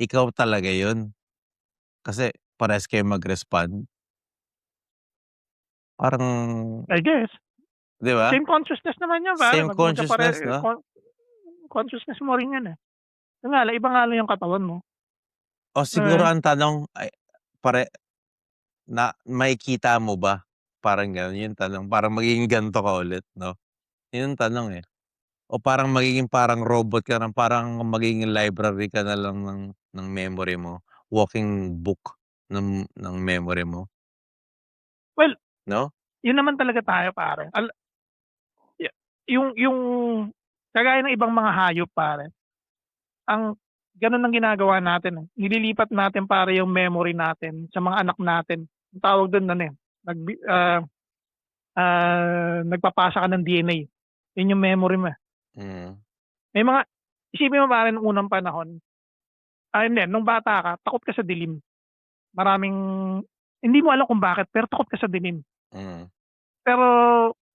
ikaw talaga yun. Kasi parehas kayong mag-respond. Parang I guess. 'di ba? Same consciousness naman yan pare Same consciousness, magkapare 'no? consciousness mo rin yan, eh. Yun nga lang iba nga lang yung katawan mo, O alam mo siguro yun? ang tanong ay na makikita mo ba? Parang gano'n yung tanong. Parang magiging gan'to ka ulit, 'no? Yun ang tanong, eh. O parang magiging parang robot ka na, parang magiging library ka na lang ng memory mo, walking book ng memory mo, Well, 'no? yun naman talaga tayo pare yu yung kagaya ng ibang mga hayop pare, ang gano'n ang ginagawa natin, eh, nililipat natin pare yung memory natin sa mga anak natin. Ang tawag dun ano, eh, nagpapasa ka ng DNA, yun yung memory mo, eh. Mm. May mga isipin mo pare nung unang panahon, hindi nung bata ka takot ka sa dilim. Maraming hindi mo alam kung bakit pero takot ka sa dilim. Mm. Pero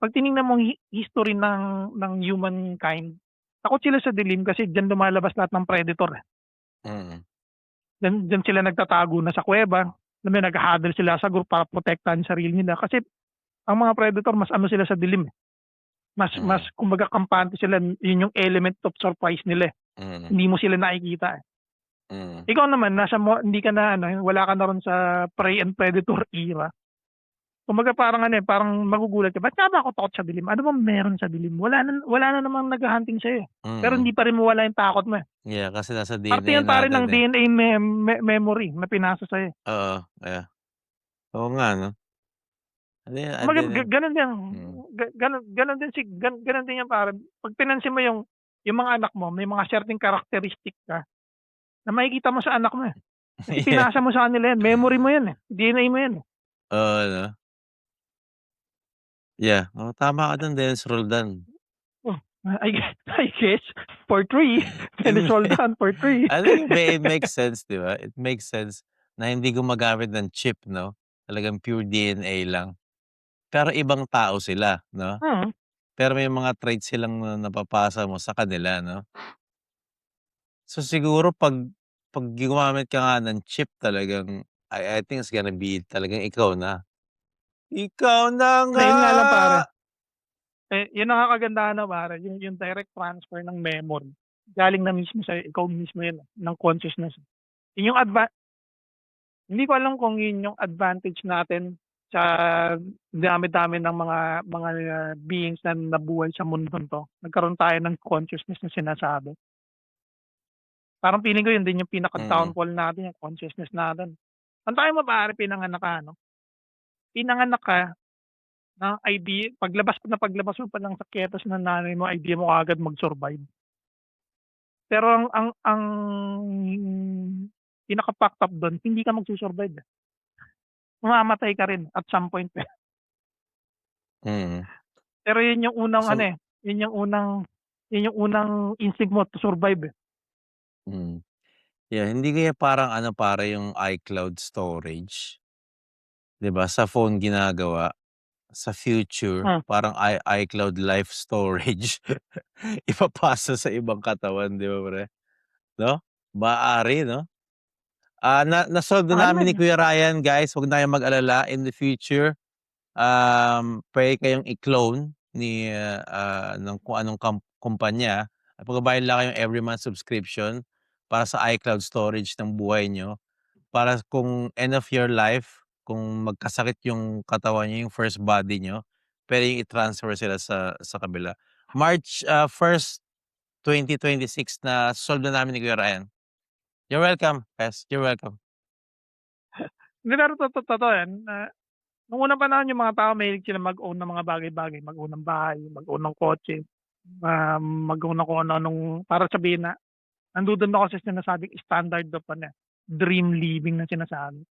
'pag tiningnan mo ang history ng humankind, takot sila sa dilim kasi diyan lumalabas lahat ng predator, eh. Mm. Diyan sila nagtatago na sa kuweba, alam mo yun, nagha-huddle sila sa group para protektahan yung sarili nila kasi ang mga predator mas ano sila sa dilim, eh, mas Mm. kumbaga kampante sila, yun yung element of surprise nila, eh. Mm. Hindi mo sila nakikita, eh. Mm. Ikaw naman hindi ka na ano, wala ka na ron sa prey and predator era. Kumbaga parang ano, eh, parang magugulat ka, "Ba't nga ba ako takot sa dilim? Ano bang meron sa dilim? Wala na namang nagha-hunting sa'yo, eh." Pero Mm. hindi pa rin mawala yung takot mo, eh. Yeah, kasi nasa Parte DNA yan pare natin, ng eh. DNA memory na pinasa sa'yo, eh. Oo, yeah. Oo nga 'no? Ano yun, Kumbaga din yun. gano'n din, Mm. gano'n din gano'n din yan pare. 'Pag pinansin mo yung mga anak mo may mga certain characteristic ka na makikita mo sa anak mo, eh. Kasi Yeah. pinasa mo sa kanila yan, memory mo yan, eh, DNA mo yan, eh. Oo 'no? Yeah, oo, tama ka dun, Dennis Roldan. Oh, I guess for 3 It Dennis ma Roldan for 3. ano yun, it makes sense, 'di ba? It makes sense na hindi gumagamit ng chip, 'no? Talagang pure DNA lang. Pero ibang tao sila, 'no? Mm. Pero may mga traits silang napapasa mo sa kanila, 'no? So, siguro 'pag gumamit ka nga ng chip talagang I think it's gonna be talagang ikaw na. Ikaw na nga! Ayun nga lang pare, eh, yun ang kagandahan na pare, yung direct transfer ng memory, galing na mismo sa'yo, ikaw mismo yun, eh, ng consciousness. Yun yung hindi ko alam kung yun yung advantage natin sa dami-dami ng mga beings na nabuhay sa mundong 'to. Nagkaroon tayo ng consciousness na sinasabi. Parang feeling ko yun din yung Mm. pinaka-downfall natin, yung consciousness natin. Ang tayo mo pare pinanganak ka ano, pinanganak ka ng idea paglabas mo pa lang sa ketos ng nanay mo, idea mo kaagad mag-survive. Pero ang pinaka-fucked up dun hindi ka magsu-survive, eh. Mamamatay ka rin at some point, eh. Mm. Pero yun yung unang ano, So eh, yun yung unang instinct mo to survive, eh. mm. Yeah, hindi kaya parang ano pare yung iCloud storage, 'di ba, sa phone ginagawa, sa future Hmm, parang iCloud life storage ipapasa sa ibang katawan, 'di ba pre, 'no? Maaari 'no? Na-solve na Ano namin ni man, Kuya Ryan, guys. Huwag na kayong mag-alala. In the future, puwede kayong i-clone ng kung anong kumpanya at magbabayad lang kayong every month subscription para sa iCloud storage ng buhay niyo. Para kung end of your life, kung magkasakit yung katawan niyo, yung first body niyo, puwedeng i-transfer sila sa kabila. March 1st, 2026 na solve na namin ni Kuya Ryan. You're welcome, Pes. You're welcome. hindi pero totoo yan na nung unang panahon yung mga tao mahilig sila mag-own ng mga bagay-bagay, mag-own ng bahay, mag-own ng kotse, mag-own ng kung ano-anong para sabihin na nandoon ako sa sinasabing standard of dream living na sinasabi.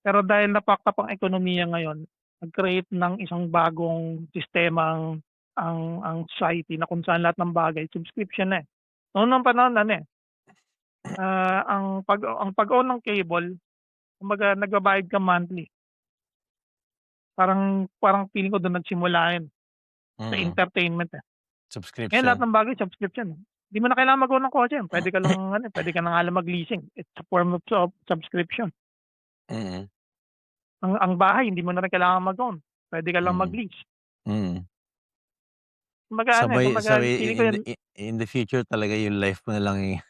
Pero dahil napakta pang ekonomiya ngayon, nag-create ng isang bagong sistema ang society na kung saan lahat ng bagay subscription na eh. Noon ng panahon ang pag-own ng cable, kumbaga nagbabayad ka monthly. Parang feeling ko doon nagsimula yun sa entertainment eh. Ngayon lahat Subscription. ng bagay subscription. Hindi mo na kailangan mag-own ng kotse. Pwede ka lang pwede ka na nga lang mag-leasing. It's a form of subscription. Mm. Ang bahay hindi mo na rin kailangan mag-own. Pwede ka lang Mm. mag-lease. Mm. Kumbaga Sabay feeling ko yun in the future talaga yung life mo na lang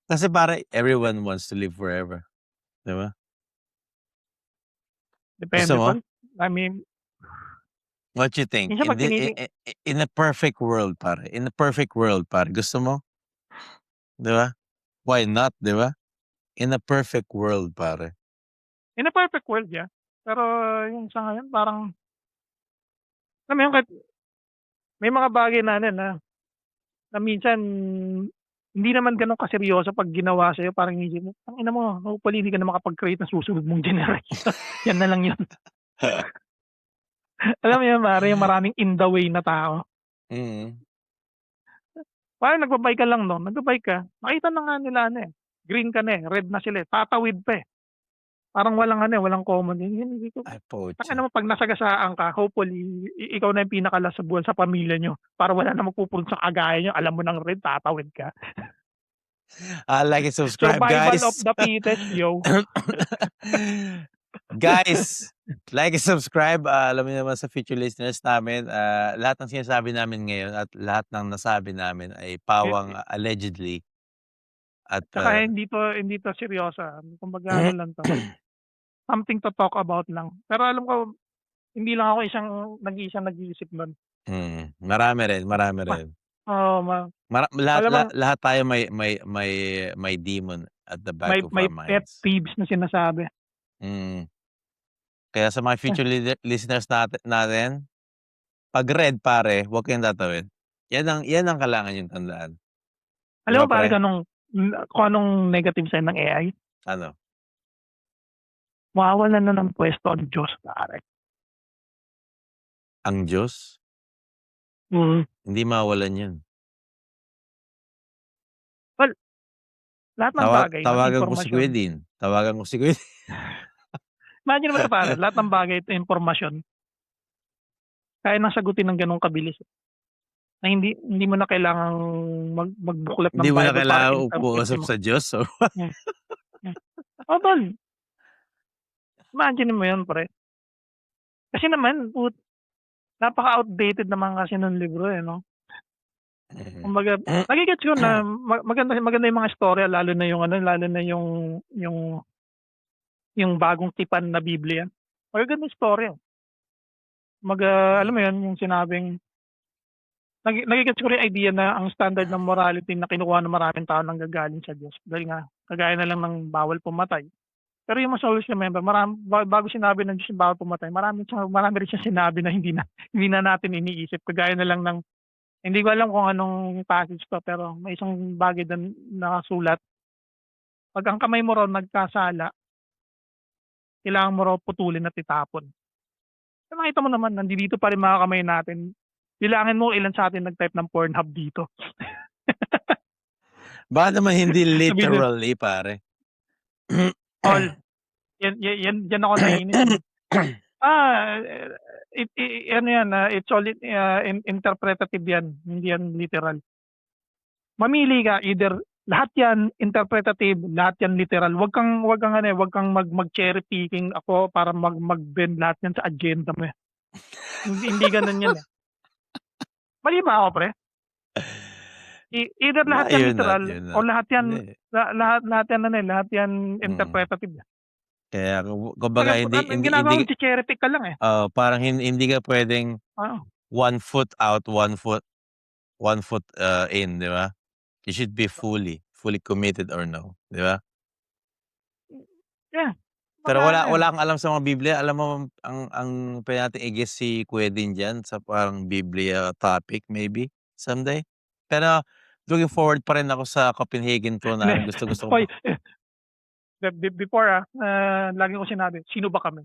kasi para everyone wants to live forever, 'di ba? depende Gusto mo? po. I mean, What you think? minsan pag In a perfect world, pare. In a perfect world, pare. Gusto mo? 'Di ba? Why not, 'di ba? In a perfect world, pare. in a perfect world, yeah. Pero yung sa ngayon parang alam mo yun, kahit may mga bagay na minsan hindi naman gano'n kaseryoso pag ginawa sa'yo. Parang inisip mo, tangina mo, hopefully hindi ka na makapag-create ng susunod mong generation. Yan na lang yun. Alam mo yun, pare, yung maraming in the way na tao. Mm. Parang nagbabike ka lang, no? Nagbabike ka, makita na nga nila green ka na red na sila tatawid pa eh. Parang walang walang common. Yun, hindi ko. Ay, pocha. Tangina mo, pag nasagasaan ka, hopefully, ikaw na yung pinakalas sa buwan sa pamilya nyo. Para wala na magpupunta sa kagaya nyo. Alam mo ng red, tatawid ka. Like and subscribe, Survival guys. of the fittest, yo. Guys, like and subscribe. Alam niyo naman sa future listeners namin, lahat ng sinasabi namin ngayon at lahat ng nasabi namin ay pawang allegedly. At Tsaka hindi to seryoso. Kumbaga lang to. Something to talk about lang. Pero alam ko, hindi lang ako nag-iisang nag-iisip nun. Marami rin. Oo, Lahat tayo may demon at the back of may our pet minds. peeves na sinasabi. Kaya sa mga future listeners natin, pag red, pare, huwag kayong tatawid. Yan ang kailangan yung tandaan. Alam mo, Diba, pare, pre? kung anong negative side ng AI? Ano? Mawawalan na ng pwesto ang Diyos, pare. Ang Diyos? Hindi mawawalan yun. Lahat ng bagay, Tawagan ko si impormasyon. Kuya Dean. Imagine mo ito, pare, lahat ng bagay, impormasyon, kaya nang sagutin ng ganong kabilis. Na hindi mo na kailangang magbuklat ng Hindi mo na Bible kailangan para umusap sa Diyos. So. O, tol. Imagine mo yun, pre. Kasi naman, napaka-outdated naman kasi ng libro no? Kumbaga, nagigets ko na maganda yung mga istorya, lalo na yung bagong tipan na Biblia. Magaganda istorya. Alam mo yun, yung sinabing, nagigets ko rin idea na ang standard ng morality na kinukuha ng maraming tao nang gagaling sa Diyos. Dahil nga, kagaya na lang ng bawal pumatay. Pero yung mas always remember, bago sinabi ng Diyos yung bawal pumatay, marami rin siya sinabi na hindi na natin iniisip. Kagaya na lang ng, hindi ko alam kung anong passage to, pero may isang bagay doon nakasulat. Pag ang kamay mo raw nagkasala, kailangan mo raw putulin at itapon. So, makita mo naman, nandito pa rin mga kamay natin. Bilangin mo ilan sa atin nag-type ng Pornhub dito. Baka naman hindi literally, pare. All. Yan ako nainis. It's all interpretative yan. Hindi yan literal. Mamili ka, either lahat yan interpretative, lahat yan literal. Wag kang mag-cherry picking ako para mag-bend lahat yan sa agenda mo. Hindi ganun yan. Mali ba ako, pre? Either lahat yan You're literal not, you're o not. lahat yan Hindi. lahat yan interpretative. Kaya kumbaga Ang ginagawa mo, cherry pick ka lang eh. parang hindi ka pwedeng Oo. 1 foot out, 1 foot in, di ba? You should be fully committed or no, di ba? Yeah. Pero Baka wala kang alam sa mga Biblia. Alam mo ang pwede nating i-guess si Kuya Din diyan sa parang Biblia topic maybe someday. Pero looking forward pa rin ako sa Copenhagen tour na gusto ko. Hoy, before lagi ko sinabi, sino ba kami?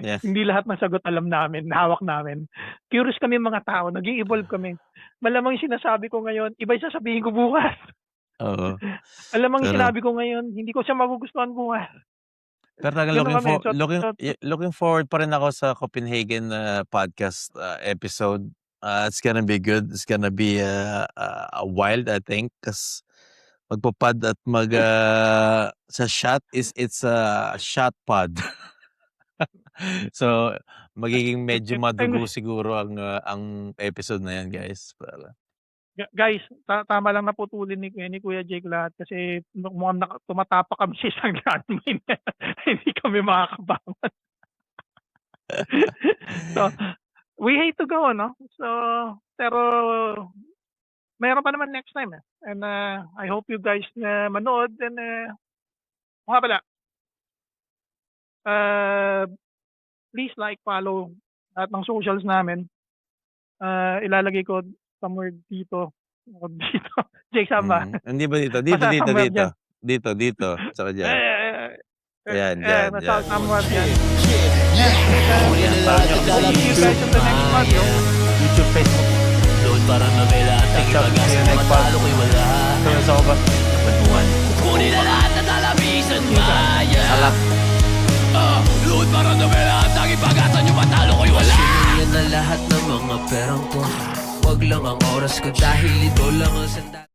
Yeah. Hindi lahat ng sagot alam namin, hawak namin. Curious kami mga tao, nag-i-evolve kami. Malamang yung sinasabi ko ngayon, iba yung sasabihin ko bukas. Oo. Alamang yung Pero sinabi ko ngayon, hindi ko siya magugustuhan bukas. pero talagang Ganun kami. looking forward pa rin ako sa Copenhagen podcast episode. It's gonna be good. It's gonna be wild, I think, kasi magpapad at sa shot it's a shot pod. So magiging medyo madugo siguro ang episode na yan, guys. Guys, tama lang naputulin ni Kuya Jake lahat kasi mukhang tumatapak kami sa isang landmine. Hindi kami makakabangon. So, we hate to go, no? So, pero mayroon pa naman next time. And I hope you guys na manood. And mga pala, please like, follow at ng socials namin. Ilalagay ko somewhere dito. Jake, saan ba? Hindi ba dito? Dito. Saka dyan. Ayan, dyan. Somewhere dyan. Ayan, parang nyo ako sa See you guys in the next one. YouTube, Facebook. Load para mabela at ang ibagasa na matalo ko'y wala. Kaya sa ko ba? Kwentuhan. Kukunin na lahat na talabisan bayan. Alak. Load para mabela at ang ibagasa nyo matalo ko'y wala. Sinunyan na lahat ng mga perang to. Wag lang ang oras ko dahil ito lang ang sandali.